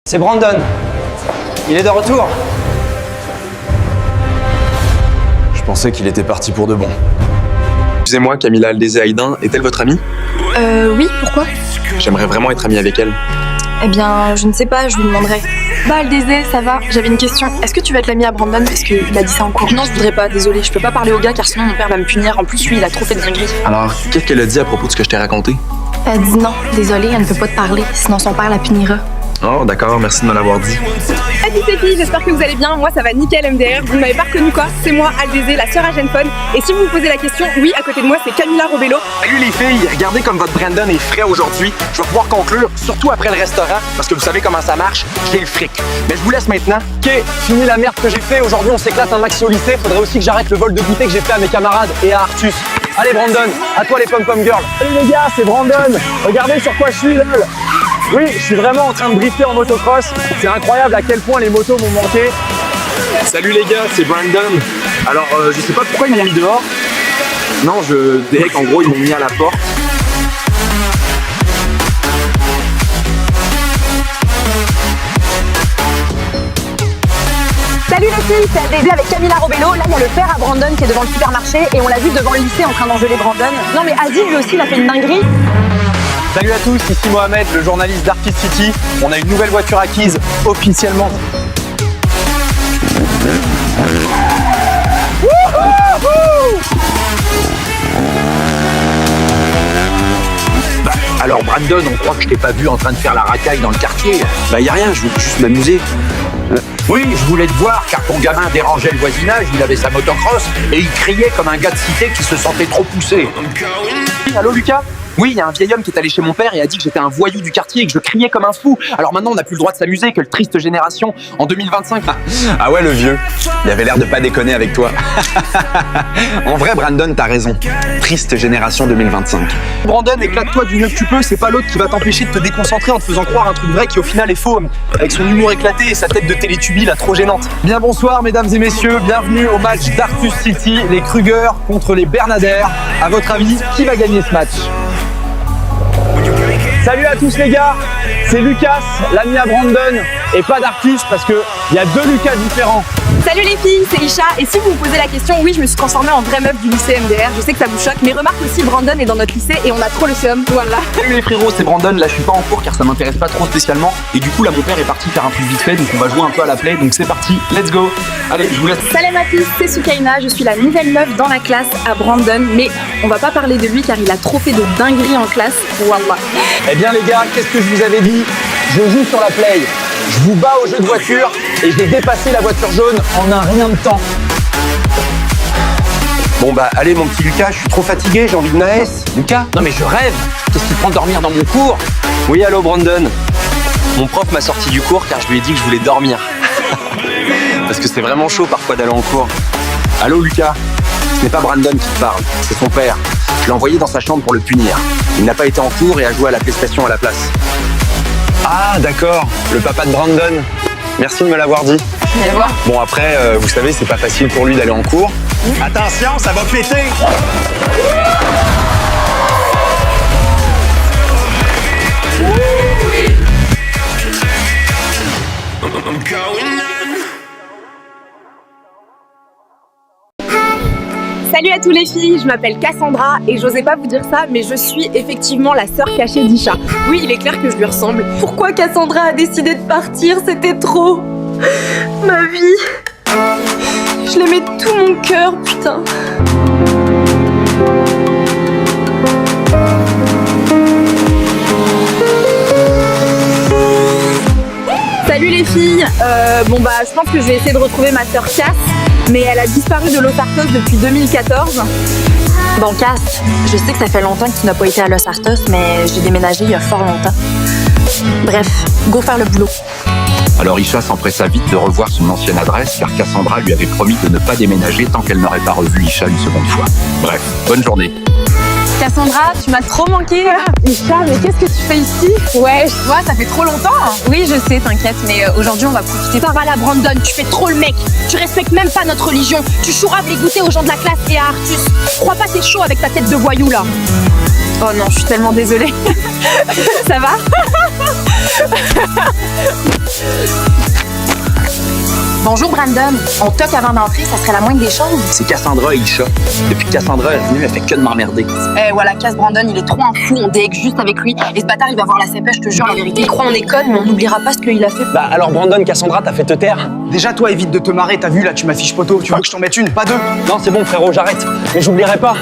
[SPEAKER 9] C'est Brandon. Il est de retour.
[SPEAKER 17] Je pensais qu'il était parti pour de bon. Excusez-moi, Camilla Aldezé Haïdin, est-elle votre amie?
[SPEAKER 4] Oui, pourquoi?
[SPEAKER 17] J'aimerais vraiment être ami avec elle.
[SPEAKER 4] Eh bien, je ne sais pas, je lui demanderai. Bah, Aldezé, ça va? J'avais une question. Est-ce que tu vas être l'ami à Brandon parce qu'il a dit ça en cours? Non, je voudrais pas, désolé. Je peux pas parler au gars car sinon mon père va me punir. En plus, lui, il a trop fait de dingueries.
[SPEAKER 17] Alors, qu'est-ce qu'elle a dit à propos de ce que je t'ai raconté?
[SPEAKER 4] Elle dit non, désolé, elle ne peut pas te parler, sinon son père la punira.
[SPEAKER 17] Oh, d'accord, merci de me l'avoir dit.
[SPEAKER 16] Salut les filles, j'espère que vous allez bien. Moi ça va nickel MDR. Vous ne m'avez pas reconnu quoi? C'est moi, Aldezé, la sœur à Genfone. Et si vous vous posez la question, oui, à côté de moi c'est Camilla Robello.
[SPEAKER 17] Salut les filles, regardez comme votre Brandon est frais aujourd'hui. Je vais pouvoir conclure, surtout après le restaurant, parce que vous savez comment ça marche, j'ai le fric. Mais je vous laisse maintenant. Ok, fini la merde que j'ai fait. Aujourd'hui on s'éclate en maxi au lycée. Faudrait aussi que j'arrête le vol de goûter que j'ai fait à mes camarades et à Artus. Allez Brandon, à toi les pom-pom girls. Salut les gars, c'est Brandon. Regardez sur quoi je suis lol. Oui, je suis vraiment en train de drifter en motocross. C'est incroyable à quel point les motos m'ont manqué. Salut les gars, c'est Brandon. Alors, je sais pas pourquoi ils m'ont mis dehors. Non, je dirais qu'en gros, ils m'ont mis à la porte.
[SPEAKER 18] Salut les filles, c'est ADZ avec Camilla Robello. Là, il y a le père à Brandon qui est devant le supermarché et on l'a vu devant le lycée en train d'engueuler Brandon. Non mais Adil, lui aussi, il a fait une dinguerie.
[SPEAKER 17] Salut à tous, ici Mohamed, le journaliste d'Artist City. On a une nouvelle voiture acquise, officiellement.
[SPEAKER 5] Bah, alors Brandon, on croit que je t'ai pas vu en train de faire la racaille dans le quartier.
[SPEAKER 9] Bah y a rien, je voulais juste m'amuser.
[SPEAKER 5] Oui, je voulais te voir car ton gamin dérangeait le voisinage, il avait sa motocross et il criait comme un gars de cité qui se sentait trop poussé.
[SPEAKER 8] Allô Lucas? Oui, il y a un vieil homme qui est allé chez mon père et a dit que j'étais un voyou du quartier et que je criais comme un fou. Alors maintenant, on n'a plus le droit de s'amuser, quelle triste génération en 2025.
[SPEAKER 17] Ah ouais, le vieux. Il avait l'air de pas déconner avec toi. En vrai, Brandon, t'as raison. Triste génération 2025.
[SPEAKER 8] Brandon, éclate-toi du mieux que tu peux, c'est pas l'autre qui va t'empêcher de te déconcentrer en te faisant croire un truc vrai qui au final est faux, avec son humour éclaté et sa tête de Télétubbie là trop gênante. Bien bonsoir mesdames et messieurs, bienvenue au match d'Artus City, les Kruger contre les Bernadère. À votre avis, qui va gagner ce match?
[SPEAKER 17] Salut à tous les gars, c'est Lucas, l'ami à Brandon, et pas d'Artus parce que il y a deux Lucas différents.
[SPEAKER 4] Salut les filles, c'est Isha. Et si vous vous posez la question, oui, je me suis transformée en vraie meuf du lycée MDR. Je sais que ça vous choque, mais remarque aussi, Brandon est dans notre lycée et on a trop le seum. Voilà.
[SPEAKER 8] Salut les frérots, c'est Brandon. Là, je suis pas en cours car ça m'intéresse pas trop spécialement. Et du coup, là, mon père est parti faire un truc vite fait, donc on va jouer un peu à la play. Donc c'est parti, let's go. Allez, je vous laisse.
[SPEAKER 4] Salam à tous, c'est Soukaina. Je suis la nouvelle meuf dans la classe à Brandon, mais on va pas parler de lui car il a trop fait de dingueries en classe. Wallah.
[SPEAKER 17] Eh bien les gars, qu'est-ce que je vous avais dit? Je joue sur la play. Je vous bats au jeu de voiture et j'ai dépassé la voiture jaune en un rien de temps.
[SPEAKER 9] Bon bah allez mon petit Lucas, je suis trop fatigué, j'ai envie de naïs.
[SPEAKER 8] Lucas? Non mais je rêve. Qu'est-ce qui te prend de dormir dans mon cours?
[SPEAKER 9] Oui, allô Brandon.
[SPEAKER 8] Mon prof m'a sorti du cours car je lui ai dit que je voulais dormir. Parce que c'est vraiment chaud parfois d'aller en cours.
[SPEAKER 17] Allô Lucas, ce n'est pas Brandon qui te parle, c'est son père. Je l'ai envoyé dans sa chambre pour le punir. Il n'a pas été en cours et a joué à la PlayStation à la place. Ah d'accord, le papa de Brandon. Merci de me l'avoir dit. Bon après, vous savez, c'est pas facile pour lui d'aller en cours.
[SPEAKER 5] Attention, ça va péter!
[SPEAKER 4] Salut à tous les filles, je m'appelle Cassandra et j'osais pas vous dire ça, mais je suis effectivement la sœur cachée d'Isha. Oui, il est clair que je lui ressemble. Pourquoi Cassandra a décidé de partir? C'était trop. Ma vie. Je l'aimais de tout mon cœur, putain. Salut les filles, bon bah je pense que je vais essayer de retrouver ma sœur Cass, mais elle a disparu de Los Artos depuis 2014.
[SPEAKER 16] Bon Cass, je sais que ça fait longtemps que tu n'as pas été à Los Artos, mais j'ai déménagé il y a fort longtemps. Bref, go faire le boulot.
[SPEAKER 5] Alors Isha s'empressa vite de revoir son ancienne adresse car Cassandra lui avait promis de ne pas déménager tant qu'elle n'aurait pas revu Isha une seconde fois. Bref, bonne journée.
[SPEAKER 16] Cassandra, tu m'as trop manqué.
[SPEAKER 18] Isha, mais qu'est-ce que tu fais ici?
[SPEAKER 16] Ouais, je vois, ça fait trop longtemps. Oui, je sais, t'inquiète, mais aujourd'hui on va profiter.
[SPEAKER 22] Ça va là, Brandon, tu fais trop le mec. Tu respectes même pas notre religion. Tu chouraves les goûter aux gens de la classe et à Artus. Crois pas t'es chaud avec ta tête de voyou là.
[SPEAKER 16] Oh non, je suis tellement désolée.
[SPEAKER 22] Ça va?
[SPEAKER 16] Bonjour Brandon, on toque avant d'entrer, ça serait la moindre des choses.
[SPEAKER 8] C'est Cassandra et Isha. Depuis que Cassandra est venue, elle fait que de m'emmerder.
[SPEAKER 16] Eh voilà, Cass Brandon, il est trop un fou, on dégue juste avec lui. Et ce bâtard, il va voir la CP, je te jure la vérité. Il croit on est conne, mais on n'oubliera pas ce qu'il a fait.
[SPEAKER 17] Bah alors Brandon, Cassandra, t'as fait te taire. Déjà toi, évite de te marrer, t'as vu là, tu m'affiches poteau. Tu veux que je t'en mette une, pas deux? Non, c'est bon frérot, j'arrête. Mais j'oublierai pas.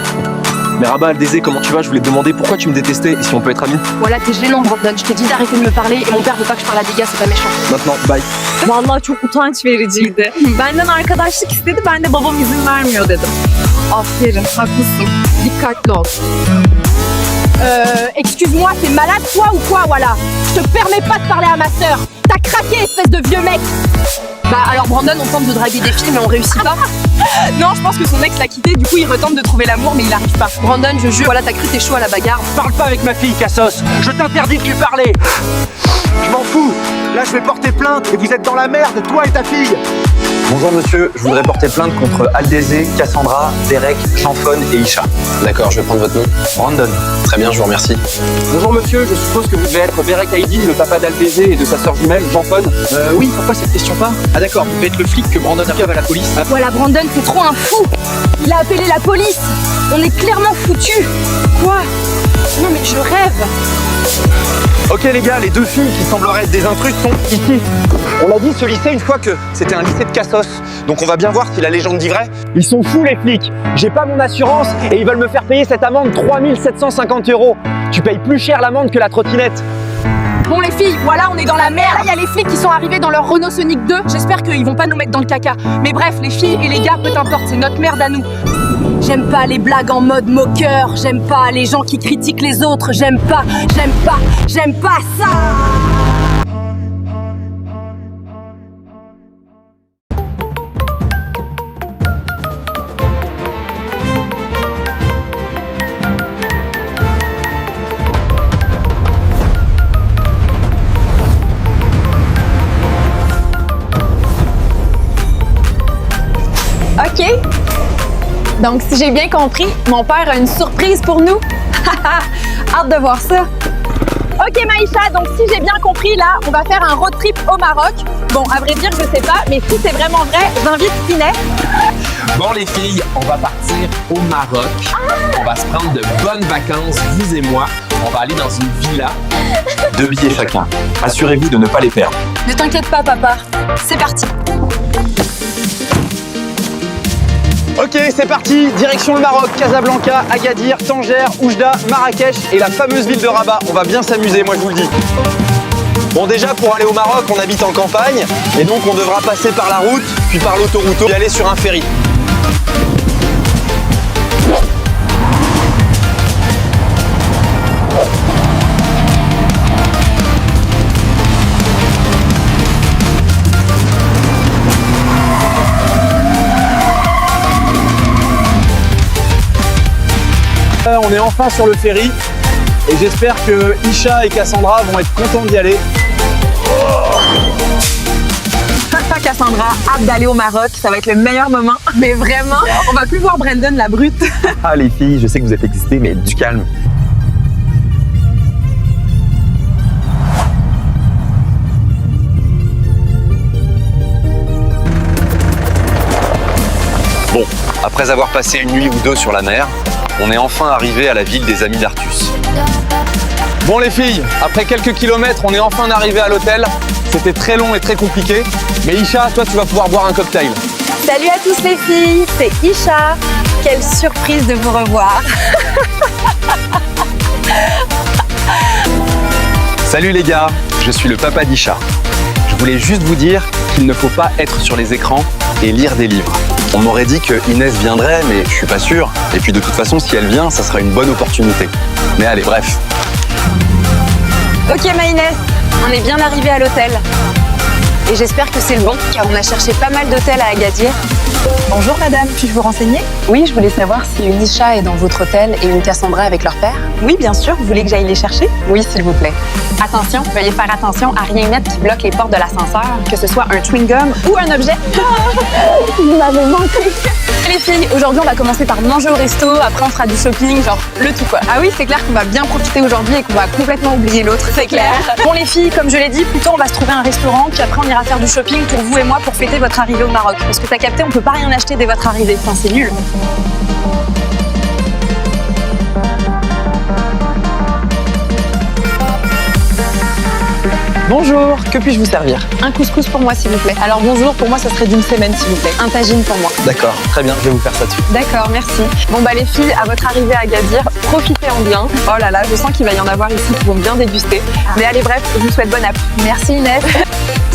[SPEAKER 8] Mais Rabat, Aldézé, comment tu vas? Je voulais te demander pourquoi tu me détestais et si on peut être amis.
[SPEAKER 16] Voilà, t'es gênant Brandon, je t'ai dit d'arrêter de me parler et mon père veut pas que je parle à des gars, c'est pas méchant.
[SPEAKER 8] Maintenant, bye.
[SPEAKER 18] Vallahi çok utanç vericiydi. Benden arkadaşlık istedi, ben de babam izin vermiyor dedim. Aferin, haklısın. Dikkatli ol.
[SPEAKER 22] Excuse-moi, t'es malade toi ou quoi, voilà? Je te permets pas de parler à ma sœur. T'as craqué, espèce de vieux mec.
[SPEAKER 4] Bah alors Brandon, on tente de draguer des filles mais on réussit pas. Non, je pense que son ex l'a quitté, du coup il retente de trouver l'amour mais il arrive pas. Brandon, je jure, voilà, t'as cru t'es chaud à la bagarre.
[SPEAKER 17] Parle pas avec ma fille, Cassos. Je t'interdis de lui parler. Je m'en fous. Là, je vais porter plainte et vous êtes dans la merde, toi et ta fille.
[SPEAKER 5] Bonjour monsieur, je voudrais porter plainte contre Aldézé, Cassandra, Derek, Jean-Phone et Isha.
[SPEAKER 8] D'accord, je vais prendre votre nom.
[SPEAKER 5] Brandon.
[SPEAKER 8] Très bien, je vous remercie.
[SPEAKER 17] Bonjour monsieur, je suppose que vous devez être Derek Aydin, le papa d'Aldézé et de sa sœur jumelle, Jean-Phone.
[SPEAKER 8] Oui, pourquoi cette question pas? Ah d'accord, vous devez être le flic que Brandon a fait à la police.
[SPEAKER 4] Voilà, Brandon, c'est trop un fou. Il a appelé la police. On est clairement foutus. Quoi? Non mais je rêve.
[SPEAKER 17] Ok les gars, les deux filles qui sembleraient être des intrus sont ici. On l'a dit, ce lycée, une fois que c'était un lycée de Cassos. Donc on va bien voir si la légende dit vrai. Ils sont fous les flics. J'ai pas mon assurance et ils veulent me faire payer cette amende 3750 €. Tu payes plus cher l'amende que la trottinette.
[SPEAKER 4] Bon les filles, voilà, on est dans la merde. Il y a les flics qui sont arrivés dans leur Renault Sonic 2. J'espère qu'ils vont pas nous mettre dans le caca. Mais bref, les filles et les gars, peu importe, c'est notre merde à nous. J'aime pas les blagues en mode moqueur. J'aime pas les gens qui critiquent les autres. J'aime pas ça.
[SPEAKER 16] OK. Donc, si j'ai bien compris, mon père a une surprise pour nous. Hâte de voir ça. OK, Maïcha, donc si j'ai bien compris, là, on va faire un road trip au Maroc. Bon, à vrai dire, je sais pas, mais si c'est vraiment vrai, j'invite Inès.
[SPEAKER 8] Bon les filles, on va partir au Maroc. On va se prendre de bonnes vacances, vous et moi. On va aller dans une villa.
[SPEAKER 5] 2 billets chacun. Assurez-vous de ne pas les perdre.
[SPEAKER 4] Ne t'inquiète pas, papa. C'est parti.
[SPEAKER 17] Ok, c'est parti, direction le Maroc, Casablanca, Agadir, Tanger, Oujda, Marrakech et la fameuse ville de Rabat. On va bien s'amuser, moi je vous le dis. Bon déjà, pour aller au Maroc, on habite en campagne et donc on devra passer par la route, puis par l'autoroute et aller sur un ferry. On est enfin sur le ferry et j'espère que Isha et Cassandra vont être contents d'y aller.
[SPEAKER 16] Cassandra, hâte d'aller au Maroc, ça va être le meilleur moment. Mais vraiment, on va plus voir Brandon la brute.
[SPEAKER 5] Ah les filles, je sais que vous êtes excitées, mais du calme. Bon, après avoir passé une nuit ou deux sur la mer, on est enfin arrivé à la ville des amis d'Artus.
[SPEAKER 17] Bon les filles, après quelques kilomètres, on est enfin arrivé à l'hôtel. C'était très long et très compliqué. Mais Isha, toi tu vas pouvoir boire un cocktail.
[SPEAKER 16] Salut à tous les filles, c'est Isha. Quelle surprise de vous revoir.
[SPEAKER 5] Salut les gars, je suis le papa d'Isha. Je voulais juste vous dire qu'il ne faut pas être sur les écrans et lire des livres. On m'aurait dit que Inès viendrait, mais je suis pas sûr. Et puis de toute façon, si elle vient, ça sera une bonne opportunité. Mais allez, bref.
[SPEAKER 16] Ok ma Inès, on est bien arrivé à l'hôtel. Et j'espère que c'est le bon, car on a cherché pas mal d'hôtels à Agadir. Bonjour madame, puis-je vous renseigner? Oui, je voulais savoir si une Isha est dans votre hôtel et une Cassandra avec leur père. Oui, bien sûr, vous voulez que j'aille les chercher? Oui, s'il vous plaît. Attention, veuillez faire attention à rien mettre qui bloque les portes de l'ascenseur, que ce soit un chewing-gum ou un objet. Vous m'avez manqué. Les filles, aujourd'hui on va commencer par manger au resto, après on fera du shopping, genre le tout quoi. Ah oui, c'est clair qu'on va bien profiter aujourd'hui et qu'on va complètement oublier l'autre. C'est clair. Bon les filles, comme je l'ai dit, plutôt on va se trouver un restaurant, puis après on ira faire du shopping pour vous et moi pour fêter votre arrivée au Maroc. Parce que t'as capté, on peut pas rien acheter dès votre arrivée, enfin c'est nul.
[SPEAKER 17] Bonjour, que puis-je vous servir?
[SPEAKER 16] Un couscous pour moi s'il vous plaît. Alors bonjour, pour moi ça serait d'une semaine s'il vous plaît. Un tagine pour moi.
[SPEAKER 17] D'accord, très bien, je vais vous faire ça dessus.
[SPEAKER 16] D'accord, merci. Bon bah les filles, à votre arrivée à Agadir, profitez-en bien. Oh là là, je sens qu'il va y en avoir ici qui vont bien déguster. Mais allez bref, je vous souhaite bonne app. Merci Inès.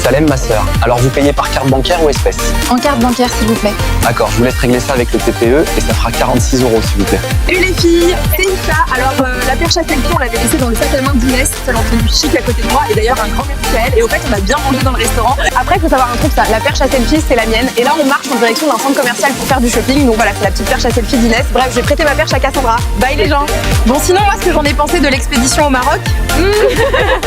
[SPEAKER 5] Salem, ma sœur. Alors vous payez par carte bancaire ou espèce?
[SPEAKER 16] En carte bancaire, s'il vous plaît.
[SPEAKER 5] D'accord, je vous laisse régler ça avec le TPE et ça fera 46 € s'il vous plaît.
[SPEAKER 4] Et les filles, c'est Isha. Alors, la perche à selfie, on l'avait laissée dans le sac à main d'Inès, celle en tenue chic à côté de moi, et d'ailleurs un grand merci à elle. Et au fait, on a bien mangé dans le restaurant.
[SPEAKER 16] Après, il faut savoir un truc, ça. La perche à selfie, c'est la mienne. Et là, on marche en direction d'un centre commercial pour faire du shopping. Donc voilà, c'est la petite perche à selfie d'Inès. Bref, j'ai prêté ma perche à Cassandra. Bye les gens.
[SPEAKER 4] Bon, sinon, moi, ce que j'en ai pensé de l'expédition au Maroc,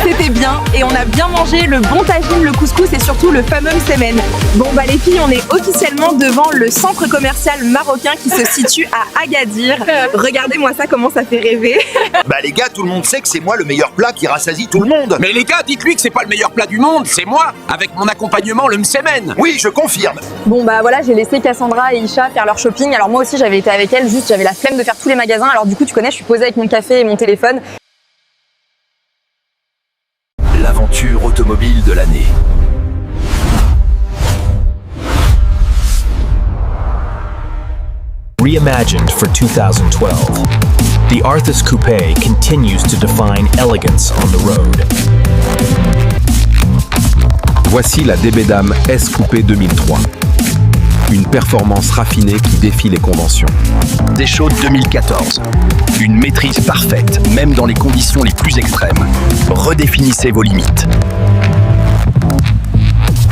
[SPEAKER 4] c'était bien. Et on a bien mangé le bon tagine, le couscous et surtout le fameux msemen. Bon, bah les filles, on est officiellement devant le centre commercial marocain qui se situe à Agadir. Regardez-moi ça, comment ça fait rêver.
[SPEAKER 7] Bah les gars, tout le monde sait que c'est moi le meilleur plat qui rassasie tout le monde.
[SPEAKER 17] Mais les gars, dites-lui que c'est pas le meilleur plat du monde, c'est moi, avec mon accompagnement, le msemen.
[SPEAKER 7] Oui, je confirme.
[SPEAKER 16] Bon, bah voilà, j'ai laissé Cassandra et Isha faire leur shopping. Alors moi aussi, j'avais été avec elle, juste j'avais la flemme de faire tous les magasins. Alors du coup, tu connais, je suis posée avec mon café et mon téléphone.
[SPEAKER 20] L'aventure automobile de l'année. Reimagined for 2012, the Arthus Coupe continues to define elegance on the road.
[SPEAKER 14] Voici la DB Dam S Coupé 2003. Une performance raffinée qui défie les conventions.
[SPEAKER 20] Des chaudes 2014. Une maîtrise parfaite, même dans les conditions les plus extrêmes. Redéfinissez vos limites.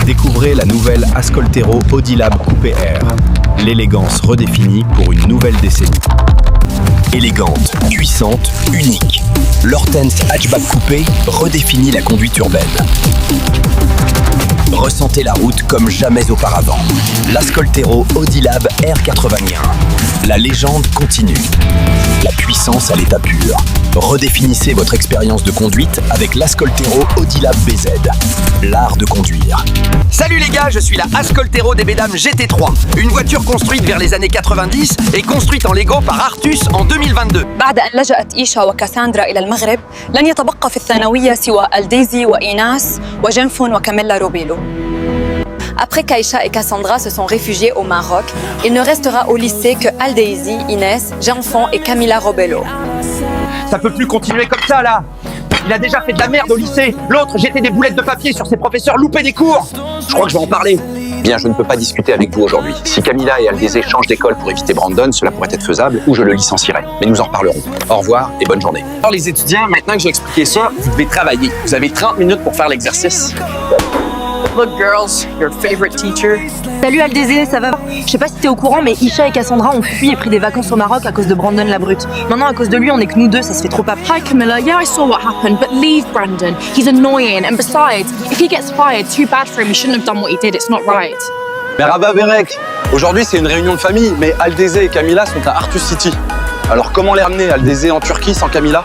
[SPEAKER 20] Découvrez la nouvelle Ascoltero Audilab Coupé R. L'élégance redéfinie pour une nouvelle décennie. Élégante, puissante, unique. L'Hortense Hatchback Coupé redéfinit la conduite urbaine. Ressentez la route comme jamais auparavant. L'Ascoltero Audilab R81. La légende continue. La puissance à l'état pur. Redéfinissez votre expérience de conduite avec l'Ascoltero Audilab BZ. L'art de conduire.
[SPEAKER 17] Salut les gars, je suis la Ascoltero DB Dam GT3. Une voiture construite vers les années 90 et construite en Lego par Artus en 2022.
[SPEAKER 6] بعد أن لجأت إيشا وكاساندرا إلى المغرب لن يتبقى في الثانوية سوى الديزي وإيناس وجنفون وكاميلا روبيلو. Après qu'Aïcha et Cassandra se sont réfugiés au Maroc, il ne restera au lycée que Aldeisi, Inès, Janfon et Camila Robello.
[SPEAKER 17] Ça peut plus continuer comme ça là. Il a déjà fait de la merde au lycée. L'autre jetait des boulettes de papier sur ses professeurs, loupé des cours. Je crois que je vais en parler.
[SPEAKER 5] Bien, je ne peux pas discuter avec vous aujourd'hui. Si Camilla et Aldézé changent d'école pour éviter Brandon, cela pourrait être faisable ou je le licencierai. Mais nous en reparlerons. Au revoir et bonne journée.
[SPEAKER 17] Alors les étudiants, maintenant que j'ai expliqué ça, vous devez travailler. Vous avez 30 minutes pour faire l'exercice. Look girls, your favorite teacher.
[SPEAKER 22] Salut Aldézé, ça va? Je sais pas si t'es au courant, mais Isha et Cassandra ont fui et pris des vacances au Maroc à cause de Brandon la brute. Maintenant, à cause de lui, on est que nous deux, ça se fait trop pas.
[SPEAKER 23] Hi Camilla, yeah I saw what happened, but leave Brandon. He's annoying, and besides, if he gets fired, too bad for him. He shouldn't have done what he did. It's not right.
[SPEAKER 5] Mais Rabat Berek, aujourd'hui c'est une réunion de famille, mais Aldézé et Camilla sont à Artus City. Alors comment les ramener, Aldézé en Turquie sans Camilla?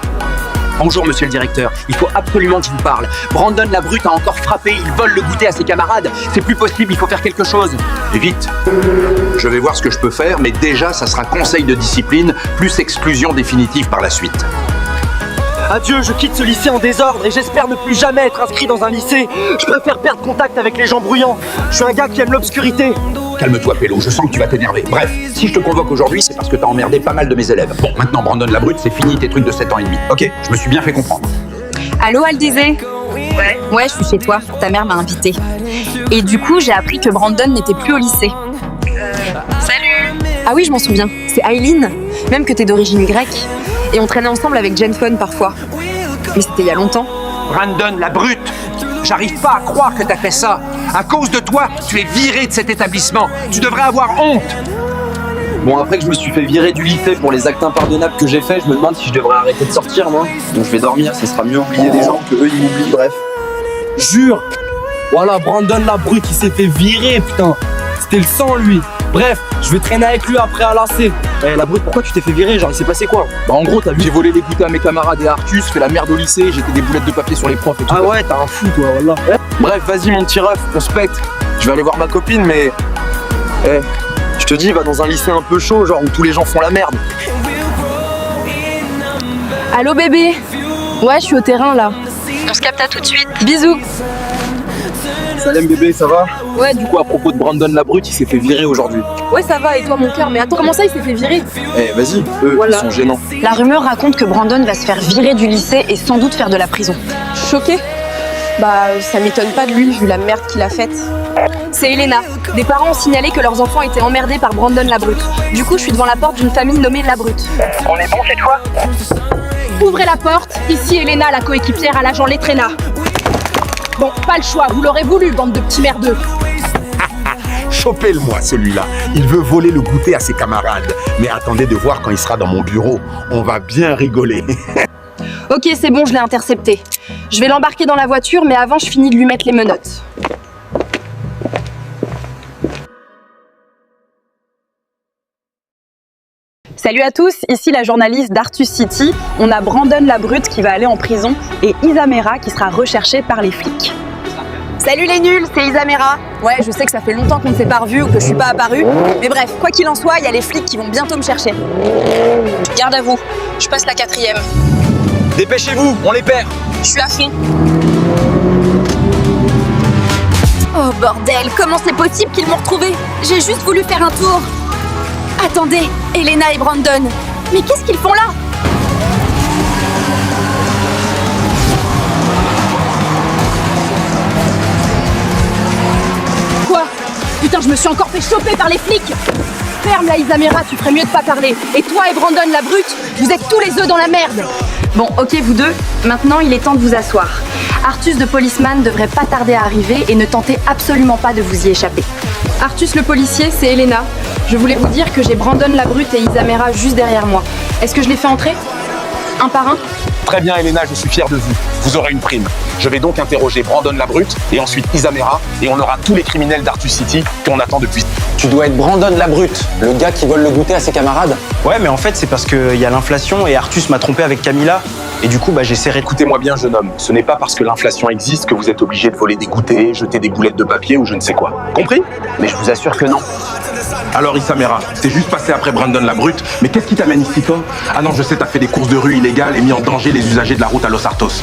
[SPEAKER 17] Bonjour monsieur le directeur, il faut absolument que je vous parle. Brandon la brute a encore frappé, il vole le goûter à ses camarades. C'est plus possible, il faut faire quelque chose.
[SPEAKER 7] Et vite. Je vais voir ce que je peux faire, mais déjà ça sera conseil de discipline, plus exclusion définitive par la suite.
[SPEAKER 17] Adieu, je quitte ce lycée en désordre et j'espère ne plus jamais être inscrit dans un lycée. Je préfère perdre contact avec les gens bruyants. Je suis un gars qui aime l'obscurité.
[SPEAKER 7] Calme-toi Pélo, je sens que tu vas t'énerver. Bref, si je te convoque aujourd'hui, c'est parce que t'as emmerdé pas mal de mes élèves. Bon, maintenant Brandon la brute, c'est fini tes trucs de 7 ans et demi. Ok, je me suis bien fait comprendre.
[SPEAKER 16] Allô Aldézé? Ouais, je suis chez toi, ta mère m'a invitée. Et du coup, j'ai appris que Brandon n'était plus au lycée. Salut! Ah oui, je m'en souviens, c'est Aileen, même que t'es d'origine grecque. Et on traînait ensemble avec Jenfon parfois. Mais c'était il y a longtemps.
[SPEAKER 17] Brandon la brute! J'arrive pas à croire que t'as fait ça. À cause de toi, tu es viré de cet établissement. Tu devrais avoir honte.
[SPEAKER 8] Bon, après que je me suis fait virer du lycée pour les actes impardonnables que j'ai fait, je me demande si je devrais arrêter de sortir, moi. Donc je vais dormir, ce sera mieux oublier des gens que eux ils m'oublient, bref. Jure! Voilà, Brandon la brute, il s'est fait virer, putain. C'était le sang, lui. Bref, je vais traîner avec lui après à l'AC. Eh, la brute, pourquoi tu t'es fait virer? Genre, il s'est passé quoi? Bah, en gros, t'as vu, j'ai volé les goûters à mes camarades et Artus, fait la merde au lycée, j'étais des boulettes de papier sur les profs et tout. Ah ouais, t'as un fou, toi, voilà. Bref, vas-y, mon petit ref, on se pète. Je vais aller voir ma copine, mais. Eh, je te dis, va dans un lycée un peu chaud, genre où tous les gens font la merde.
[SPEAKER 16] Allô bébé? Ouais, je suis au terrain là. On se capte à tout de suite. Bisous.
[SPEAKER 8] Salam bébé, ça va?
[SPEAKER 16] Ouais,
[SPEAKER 8] du coup, à propos de Brandon la brute, il s'est fait virer aujourd'hui.
[SPEAKER 16] Ouais, ça va, et toi mon cœur? Mais attends, comment ça il s'est fait virer?
[SPEAKER 8] Eh, vas-y, eux,
[SPEAKER 16] Voilà.
[SPEAKER 8] ils sont gênants.
[SPEAKER 22] La rumeur raconte que Brandon va se faire virer du lycée et sans doute faire de la prison.
[SPEAKER 16] Choquée? Bah, ça m'étonne pas de lui, vu la merde qu'il a faite.
[SPEAKER 4] C'est Elena. Des parents ont signalé que leurs enfants étaient emmerdés par Brandon Labrute. Du coup, je suis devant la porte d'une famille nommée Labrute.
[SPEAKER 2] On est bon cette fois?
[SPEAKER 22] Ouvrez la porte, ici Elena, la coéquipière à l'agent Letrena. Bon, pas le choix, vous l'aurez voulu, bande de petits merdeux.
[SPEAKER 11] Chopez-le-moi celui-là. Il veut voler le goûter à ses camarades. Mais attendez de voir quand il sera dans mon bureau. On va bien rigoler.
[SPEAKER 4] Ok, c'est bon, je l'ai intercepté. Je vais l'embarquer dans la voiture, mais avant, je finis de lui mettre les menottes.
[SPEAKER 6] Salut à tous, ici la journaliste d'Artus City. On a Brandon Labrute qui va aller en prison et Isamera qui sera recherchée par les flics.
[SPEAKER 4] Salut les nuls, c'est Isamera. Ouais, je sais que ça fait longtemps qu'on ne s'est pas revus ou que je suis pas apparue. Mais bref, quoi qu'il en soit, il y a les flics qui vont bientôt me chercher. Garde à vous, je passe la 4e.
[SPEAKER 17] Dépêchez-vous, on les perd.
[SPEAKER 4] Je suis à fond. Oh bordel, comment c'est possible qu'ils m'ont retrouvée? J'ai juste voulu faire un tour. Attendez, Elena et Brandon. Mais qu'est-ce qu'ils font là?
[SPEAKER 22] Quoi? Putain, je me suis encore fait choper par les flics. Ferme la Isamera, tu ferais mieux de pas parler. Et toi et Brandon Labrute, vous êtes tous les œufs dans la merde.
[SPEAKER 4] Bon, ok vous deux, maintenant il est temps de vous asseoir. Artus de Policeman devrait pas tarder à arriver et ne tentez absolument pas de vous y échapper. Artus le policier, c'est Elena. Je voulais vous dire que j'ai Brandon Labrute et Isamera juste derrière moi. Est-ce que je les fais entrer? Un par un?
[SPEAKER 11] Très bien Elena, je suis fier de vous. Vous aurez une prime. Je vais donc interroger Brandon Labrute et ensuite Isamera et on aura tous les criminels d'Artus City qu'on attend depuis.
[SPEAKER 17] Tu dois être Brandon Labrute, le gars qui vole le goûter à ses camarades.
[SPEAKER 8] Ouais, mais en fait, c'est parce qu'il y a l'inflation et Artus m'a trompé avec Camilla. Et du coup, j'essaierai.
[SPEAKER 11] Écoutez-moi bien, jeune homme. Ce n'est pas parce que l'inflation existe que vous êtes obligé de voler des goûters, jeter des boulettes de papier ou je ne sais quoi. Compris?
[SPEAKER 17] Mais je vous assure que non.
[SPEAKER 11] Alors Isamera, t'es juste passé après Brandon Labrute, mais qu'est-ce qui t'amène ici toi? Ah non, je sais, t'as fait des courses de rue illégales et mis en danger les usagers de la route à Los Artos.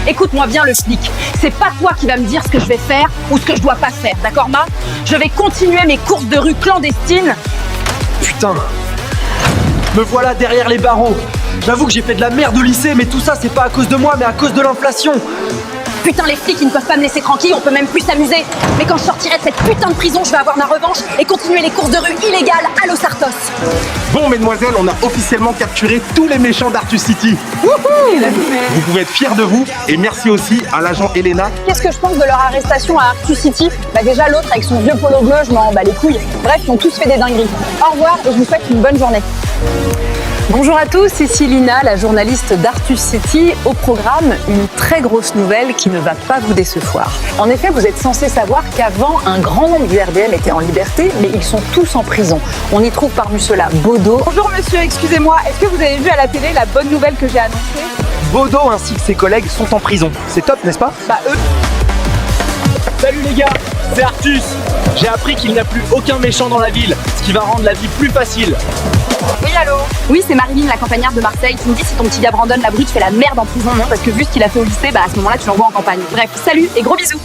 [SPEAKER 22] Écoute-moi bien le flic, c'est pas toi qui vas me dire ce que je vais faire ou ce que je dois pas faire, d'accord Ma? Je vais continuer mes courses de rue clandestines.
[SPEAKER 8] Putain, me voilà derrière les barreaux. J'avoue que j'ai fait de la merde au lycée, mais tout ça c'est pas à cause de moi, mais à cause de l'inflation.
[SPEAKER 22] Putain, les flics, ils ne peuvent pas me laisser tranquille, on peut même plus s'amuser. Mais quand je sortirai de cette putain de prison, je vais avoir ma revanche et continuer les courses de rue illégales à Los Artos.
[SPEAKER 11] Bon, mesdemoiselles, on a officiellement capturé tous les méchants d'Artus City. Wouhou! Vous pouvez être fiers de vous et merci aussi à l'agent Elena.
[SPEAKER 22] Qu'est-ce que je pense de leur arrestation à Artus City? Bah déjà, l'autre avec son vieux polo bleu, je m'en bats les couilles. Bref, ils ont tous fait des dingueries. Au revoir et je vous souhaite une bonne journée.
[SPEAKER 6] Bonjour à tous, ici Lina, la journaliste d'Artus City. Au programme, une très grosse nouvelle qui ne va pas vous décevoir. En effet, vous êtes censé savoir qu'avant, un grand nombre du RDM était en liberté, mais ils sont tous en prison. On y trouve parmi ceux-là Bodo.
[SPEAKER 18] Bonjour monsieur, excusez-moi, est-ce que vous avez vu à la télé la bonne nouvelle que j'ai annoncée?
[SPEAKER 8] Bodo ainsi que ses collègues sont en prison. C'est top, n'est-ce pas?
[SPEAKER 18] Bah eux...
[SPEAKER 8] Salut les gars, c'est Artus. J'ai appris qu'il n'y a plus aucun méchant dans la ville, ce qui va rendre la vie plus facile.
[SPEAKER 4] Oui, allô? Oui, c'est Marilyn, la campagnarde de Marseille. Tu me dis si ton petit gars Brandon Labrute fait la merde en prison, non? Parce que vu ce qu'il a fait au lycée, à ce moment-là, tu l'envoies en campagne. Bref, salut et gros bisous.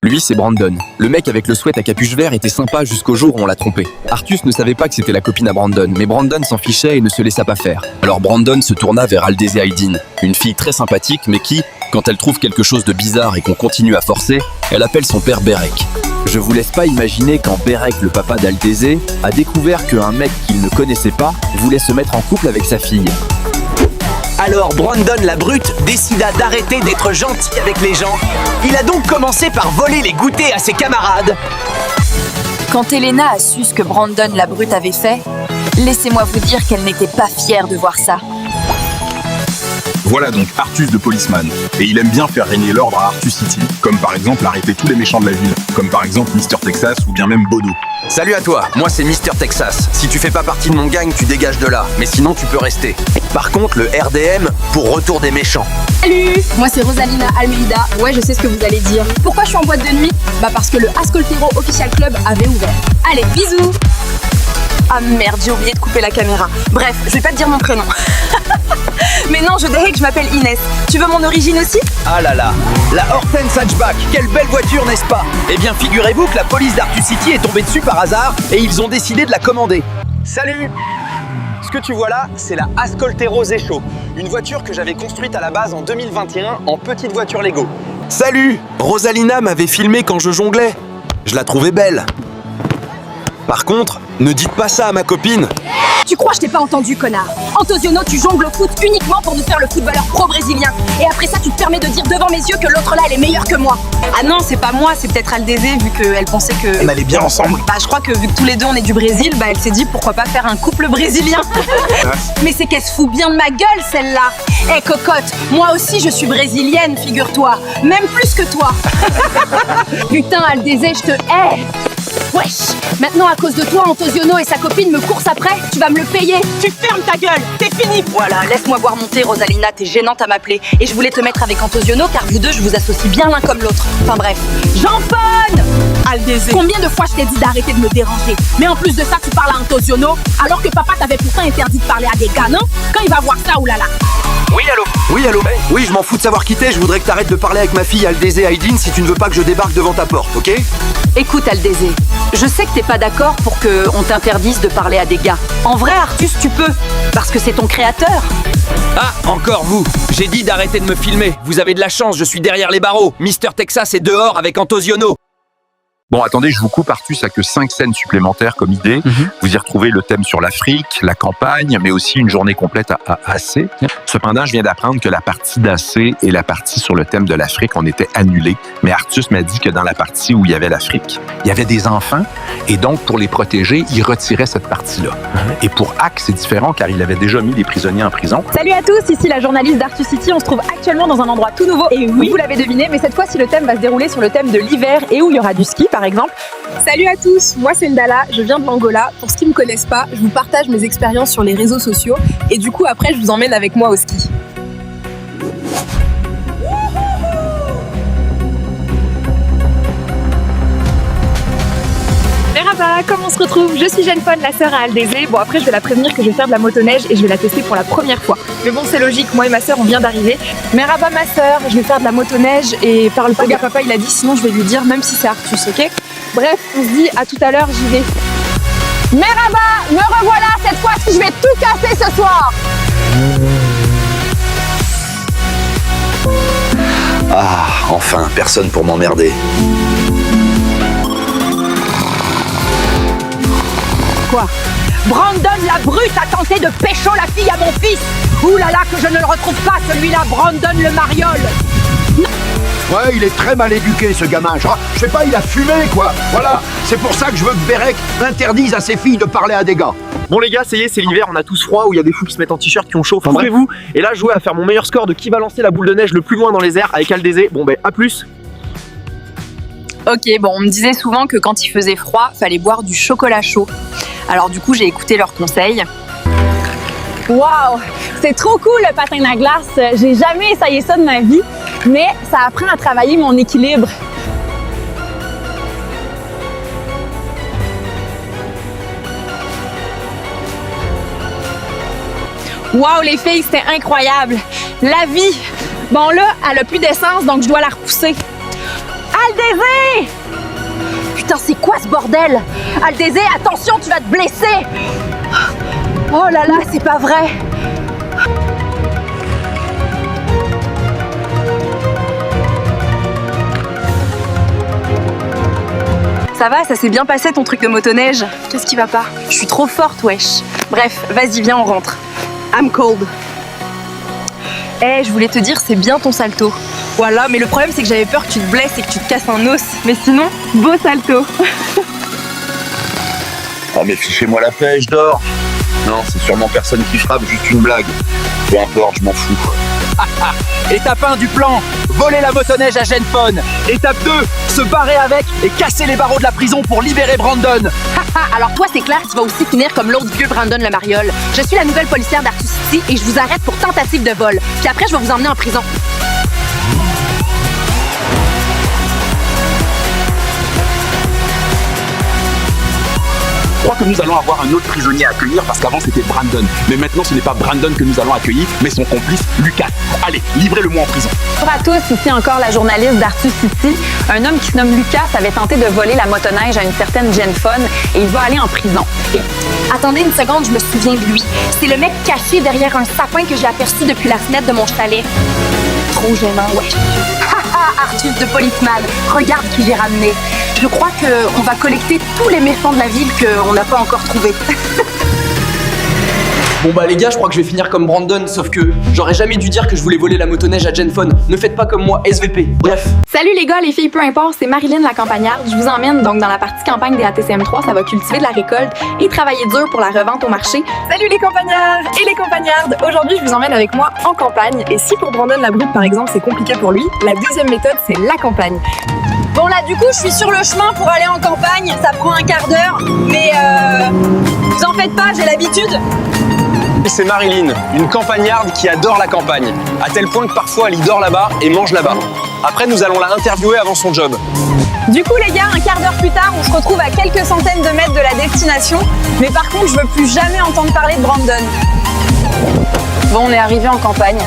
[SPEAKER 14] Lui, c'est Brandon. Le mec avec le sweat à capuche vert était sympa jusqu'au jour où on l'a trompé. Artus ne savait pas que c'était la copine à Brandon, mais Brandon s'en fichait et ne se laissa pas faire. Alors Brandon se tourna vers Aldézé Aydin, une fille très sympathique, mais qui, quand elle trouve quelque chose de bizarre et qu'on continue à forcer, elle appelle son père Berek. Je vous laisse pas imaginer quand Berek, le papa d'Aldézé, a découvert qu'un mec qu'il ne connaissait pas voulait se mettre en couple avec sa fille.
[SPEAKER 20] Alors Brandon Labrute décida d'arrêter d'être gentil avec les gens. Il a donc commencé par voler les goûters à ses camarades.
[SPEAKER 4] Quand Elena a su ce que Brandon Labrute avait fait, laissez-moi vous dire qu'elle n'était pas fière de voir ça.
[SPEAKER 11] Voilà donc Artus de Policeman. Et il aime bien faire régner l'ordre à Artus City, comme par exemple arrêter tous les méchants de la ville, comme par exemple Mr. Texas ou bien même Bodo.
[SPEAKER 20] Salut à toi, moi c'est Mr. Texas. Si tu fais pas partie de mon gang, tu dégages de là, mais sinon tu peux rester. Par contre, le RDM pour retour des méchants.
[SPEAKER 4] Salut! Moi c'est Rosalina Almeida. Ouais, je sais ce que vous allez dire. Pourquoi je suis en boîte de nuit? Parce que le Ascoltero Official Club avait ouvert. Allez, bisous! Ah merde, j'ai oublié de couper la caméra. Bref, je vais pas te dire mon prénom. Mais non, je dirais que je m'appelle Inès. Tu veux mon origine aussi?
[SPEAKER 20] Ah là là, la Hortense Hatchback, quelle belle voiture, n'est-ce pas? Eh bien, figurez-vous que la police d'Artus City est tombée dessus par hasard et ils ont décidé de la commander. Salut!
[SPEAKER 17] que tu vois là, c'est la Ascoltero Zesho, une voiture que j'avais construite à la base en 2021 en petite voiture Lego.
[SPEAKER 14] Salut! Rosalina m'avait filmé quand je jonglais. Je la trouvais belle. Par contre, ne dites pas ça à ma copine.
[SPEAKER 22] Tu crois que je t'ai pas entendu, connard? Antosiono, tu jongles au foot uniquement pour nous faire le footballeur pro-brésilien. Et après ça, tu te permets de dire devant mes yeux que l'autre là, elle est meilleure que moi.
[SPEAKER 6] Ah non, c'est pas moi, c'est peut-être Aldézé, vu qu'elle pensait que...
[SPEAKER 14] On allait bien ensemble.
[SPEAKER 6] Bah, je crois que vu que tous les deux on est du Brésil, bah elle s'est dit pourquoi pas faire un couple brésilien. Mais c'est qu'elle se fout bien de ma gueule, celle-là. Eh cocotte, moi aussi je suis brésilienne, figure-toi. Même plus que toi.
[SPEAKER 4] Putain, Aldézé, je te hais. Wesh, maintenant à cause de toi, Antosiono et sa copine me courent après, tu vas me le payer.
[SPEAKER 22] Tu fermes ta gueule, c'est fini.
[SPEAKER 6] Voilà, laisse-moi voir monter, Rosalina, t'es gênante à m'appeler. Et je voulais te mettre avec Antosiono car vous deux, je vous associe bien l'un comme l'autre. Enfin bref.
[SPEAKER 22] Jean-Paul Aldézé. Combien de fois je t'ai dit d'arrêter de me déranger? Mais en plus de ça, tu parles à Antosiono alors que papa t'avait pourtant interdit de parler à des gars, non? Quand il va voir ça, oulala.
[SPEAKER 17] Oui, allô?
[SPEAKER 14] Oui, allô? Oui, je m'en fous de savoir qui t'es, je voudrais que t'arrêtes de parler avec ma fille Aldézé Aydin si tu ne veux pas que je débarque devant ta porte, ok?
[SPEAKER 6] Écoute Aldézé, je sais que t'es pas d'accord pour qu'on t'interdise de parler à des gars. En vrai, Artus, tu peux, parce que c'est ton créateur.
[SPEAKER 9] Ah, encore vous! J'ai dit d'arrêter de me filmer. Vous avez de la chance, je suis derrière les barreaux. Mister Texas est dehors avec Antosiono.
[SPEAKER 11] Bon, attendez, je vous coupe. Artus a que 5 scènes supplémentaires comme idée. Vous y retrouvez le thème sur l'Afrique, la campagne, mais aussi une journée complète à AC. Cependant, je viens d'apprendre que la partie d'AC et la partie sur le thème de l'Afrique ont été annulées. Mais Artus m'a dit que dans la partie où il y avait l'Afrique, il y avait des enfants, et donc pour les protéger, il retirait cette partie-là. Et pour Hack, c'est différent car il avait déjà mis des prisonniers en prison.
[SPEAKER 16] Salut à tous, ici la journaliste d'Artus City. On se trouve actuellement dans un endroit tout nouveau. Et oui, vous l'avez deviné, mais cette fois-ci le thème va se dérouler sur le thème de l'hiver et où il y aura du ski par exemple.
[SPEAKER 4] Salut à tous, moi c'est Ndala, je viens de l'Angola. Pour ceux qui me connaissent pas, je vous partage mes expériences sur les réseaux sociaux et du coup après je vous emmène avec moi au ski.
[SPEAKER 16] Merhaba, comment on se retrouve? Je suis Jenfone, la sœur à Aldézé. Bon après je vais la prévenir que je vais faire de la motoneige et je vais la tester pour la première fois. Mais bon c'est logique, moi et ma sœur on vient d'arriver. Merhaba ma sœur, je vais faire de la motoneige et parle pas gars, papa il a dit sinon je vais lui dire même si c'est Artus, ok? Bref, on se dit à tout à l'heure, j'y vais. Merhaba, me revoilà, cette fois-ci je vais tout casser ce soir.
[SPEAKER 20] Ah, enfin, personne pour m'emmerder.
[SPEAKER 22] Quoi? Brandon la brute a tenté de pécho la fille à mon fils. Ouh là là, que je ne le retrouve pas celui-là, Brandon le mariole.
[SPEAKER 7] Ouais, il est très mal éduqué ce gamin. Je sais pas, il a fumé quoi. Voilà, c'est pour ça que je veux que Bérec interdise à ses filles de parler à des gars.
[SPEAKER 17] Bon les gars, ça y est, c'est l'hiver, on a tous froid, où il y a des fous qui se mettent en t-shirt, qui ont chaud. Trouvez-vous. Et là, je jouais à faire mon meilleur score de qui va lancer la boule de neige le plus loin dans les airs avec Aldézé. Bon ben, à plus.
[SPEAKER 6] Ok, bon, on me disait souvent que quand il faisait froid, fallait boire du chocolat chaud. Alors du coup, j'ai écouté leurs conseils.
[SPEAKER 18] Waouh, c'est trop cool le patin à glace. J'ai jamais essayé ça de ma vie, mais ça apprend à travailler mon équilibre.
[SPEAKER 16] Waouh les filles, c'était incroyable. La vie. Bon là, elle a plus d'essence, donc je dois la repousser.
[SPEAKER 22] Aldézé! Putain, c'est quoi ce bordel? Aldézé, attention, tu vas te blesser! Oh là là, c'est pas vrai!
[SPEAKER 6] Ça va, ça s'est bien passé ton truc de motoneige? Qu'est-ce qui va pas? Je suis trop forte, wesh. Bref, vas-y, viens, on rentre. I'm cold. Eh, je voulais te dire, c'est bien ton salto. Voilà, mais le problème c'est que j'avais peur que tu te blesses et que tu te casses un os. Mais sinon, beau salto.
[SPEAKER 11] Oh mais fichez-moi la paix, je dors. Non, c'est sûrement personne qui frappe, juste une blague. Peu importe, je m'en fous.
[SPEAKER 9] Étape 1 du plan, voler la motoneige à Jenfone. Étape 2, se barrer avec et casser les barreaux de la prison pour libérer Brandon.
[SPEAKER 22] Alors toi c'est clair, tu vas aussi finir comme l'autre vieux Brandon le mariole. Je suis la nouvelle policière d'Artus City et je vous arrête pour tentative de vol. Puis après je vais vous emmener en prison.
[SPEAKER 17] Je crois que que nous allons avoir un autre prisonnier à accueillir parce qu'avant c'était Brandon. Mais maintenant ce n'est pas Brandon que nous allons accueillir, mais son complice Lucas. Allez, livrez-le-moi en prison.
[SPEAKER 6] Bonjour à tous, ici encore la journaliste d'Artus City. Un homme qui se nomme Lucas avait tenté de voler la motoneige à une certaine Jen Fun et il va aller en prison.
[SPEAKER 4] Attendez une seconde, je me souviens de lui. C'est le mec caché derrière un sapin que j'ai aperçu depuis la fenêtre de mon chalet. Trop gênant, ouais. Haha, Artus de Policeman, regarde qui j'ai ramené. Je crois qu'on va collecter tous les méchants de la ville qu'on n'a pas encore trouvés.
[SPEAKER 8] Bon bah les gars, je crois que je vais finir comme Brandon, sauf que j'aurais jamais dû dire que je voulais voler la motoneige à Jen Fun. Ne faites pas comme moi, SVP. Bref.
[SPEAKER 16] Salut les gars, les filles, peu importe, c'est Marilyn la campagnarde. Je vous emmène donc dans la partie campagne des ATCM3. Ça va cultiver de la récolte et travailler dur pour la revente au marché. Salut les campagnards et les campagnardes. Aujourd'hui, je vous emmène avec moi en campagne. Et si pour Brandon la brute, par exemple, c'est compliqué pour lui, la deuxième méthode, c'est la campagne.
[SPEAKER 4] Bon là, du coup, je suis sur le chemin pour aller en campagne. Ça prend un quart d'heure, mais vous en faites pas, j'ai l'habitude.
[SPEAKER 17] C'est Marilyn, une campagnarde qui adore la campagne, à tel point que parfois elle y dort là-bas et mange là-bas. Après, nous allons la interviewer avant son job.
[SPEAKER 16] Du coup les gars, un quart d'heure plus tard, on se retrouve à quelques centaines de mètres de la destination. Mais par contre, je veux plus jamais entendre parler de Brandon.
[SPEAKER 6] Bon, on est arrivé en campagne.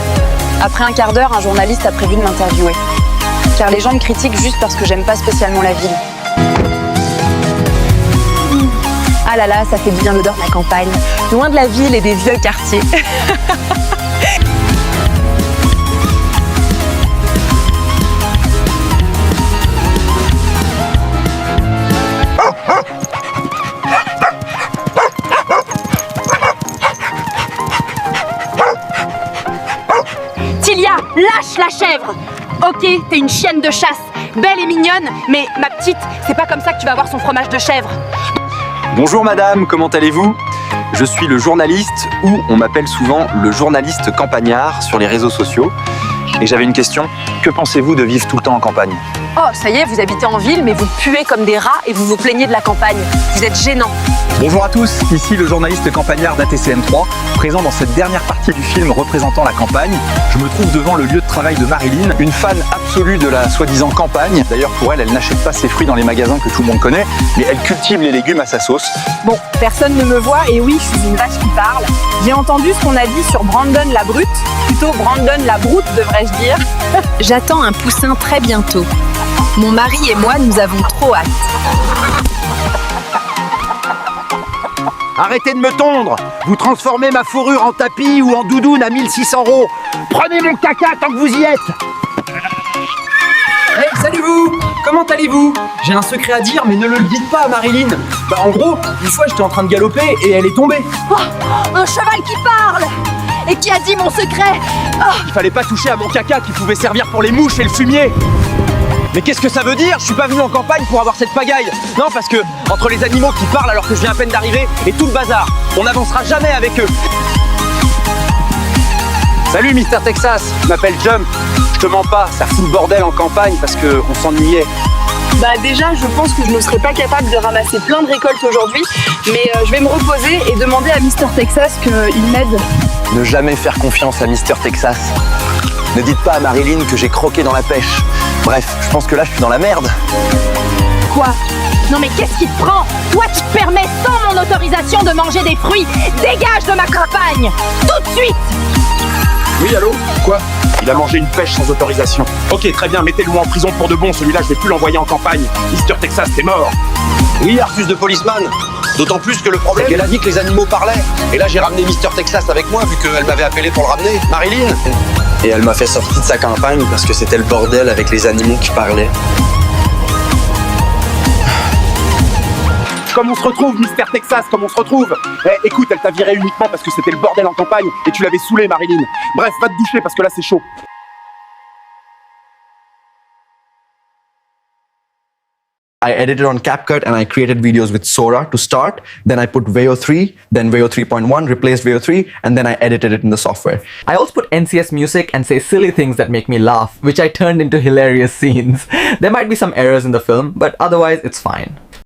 [SPEAKER 6] Après un quart d'heure, un journaliste a prévu de m'interviewer. Car les gens me critiquent juste parce que j'aime pas spécialement la ville. Ah là là, ça fait bien l'odeur de la campagne. Loin de la ville et des vieux quartiers.
[SPEAKER 22] Tilia, lâche la chèvre. Ok, t'es une chienne de chasse, belle et mignonne, mais ma petite, c'est pas comme ça que tu vas avoir son fromage de chèvre.
[SPEAKER 5] Bonjour madame, comment allez-vous? Je suis le journaliste, ou on m'appelle souvent le journaliste campagnard sur les réseaux sociaux. Et j'avais une question, que pensez-vous de vivre tout le temps en campagne?
[SPEAKER 6] Oh, ça y est, vous habitez en ville, mais vous puez comme des rats et vous vous plaignez de la campagne. Vous êtes gênant.
[SPEAKER 5] Bonjour à tous, ici le journaliste campagnard d'ATCM3, présent dans cette dernière partie du film représentant la campagne. Je me trouve devant le lieu de travail de Marilyn, une fan absolue de la soi-disant campagne. D'ailleurs pour elle, elle n'achète pas ses fruits dans les magasins que tout le monde connaît, mais elle cultive les légumes à sa sauce.
[SPEAKER 16] Bon, personne ne me voit et oui, je suis une vache qui parle. J'ai entendu ce qu'on a dit sur Brandon la brute, plutôt Brandon la broute devrais-je dire.
[SPEAKER 4] J'attends un poussin très bientôt. Mon mari et moi, nous avons trop hâte.
[SPEAKER 7] Arrêtez de me tondre. Vous transformez ma fourrure en tapis ou en doudoune à 1600 €. Prenez mon caca tant que vous y êtes.
[SPEAKER 8] Hey, salut vous! Comment allez-vous? J'ai un secret à dire, mais ne le dites pas à Marilyn. Bah en gros, une fois j'étais en train de galoper et elle est tombée.
[SPEAKER 22] Oh, un cheval qui parle et qui a dit mon secret. Oh.
[SPEAKER 17] Il fallait pas toucher à mon caca qui pouvait servir pour les mouches et le fumier. Mais qu'est-ce que ça veut dire? Je suis pas venu en campagne pour avoir cette pagaille. Non, parce que entre les animaux qui parlent alors que je viens à peine d'arriver et tout le bazar, on n'avancera jamais avec eux. Salut Mister Texas, je m'appelle Jump. Je te mens pas, ça fout le bordel en campagne parce qu'on s'ennuyait.
[SPEAKER 16] Bah déjà, je pense que je ne serais pas capable de ramasser plein de récoltes aujourd'hui, mais je vais me reposer et demander à Mister Texas qu'il m'aide.
[SPEAKER 5] Ne jamais faire confiance à Mister Texas. Ne dites pas à Marilyn que j'ai croqué dans la pêche. Bref, je pense que là je suis dans la merde.
[SPEAKER 22] Quoi? Non mais qu'est-ce qui te prend? Toi qui te permets sans mon autorisation de manger des fruits. Dégage de ma campagne! Tout de suite!
[SPEAKER 17] Oui, allô? Quoi? Il a mangé une pêche sans autorisation. Ok, très bien, mettez-le-moi en prison pour de bon. Celui-là, je vais plus l'envoyer en campagne. Mister Texas, t'es mort.
[SPEAKER 7] Oui, Artus de Policeman. D'autant plus que le problème, c'est qu'elle a dit que les animaux parlaient. Et là, j'ai ramené Mister Texas avec moi, vu qu'elle m'avait appelé pour le ramener. Marilyn.
[SPEAKER 10] Et elle m'a fait sortir de sa campagne parce que c'était le bordel avec les animaux qui parlaient.
[SPEAKER 17] Comme on se retrouve, Mister Texas, comme on se retrouve. Eh, écoute, elle t'a viré uniquement parce que c'était le bordel en campagne et tu l'avais saoulé, Marilyn. Bref, va te doucher parce que là, c'est chaud.
[SPEAKER 10] I edited on CapCut and I created videos with Sora to start. Then I put Veo 3, then Veo 3.1, replaced Veo 3, and then I edited it in the software.
[SPEAKER 12] I also put NCS music and say silly things that make me laugh, which I turned into hilarious scenes. There might be some errors in the film, but otherwise it's fine.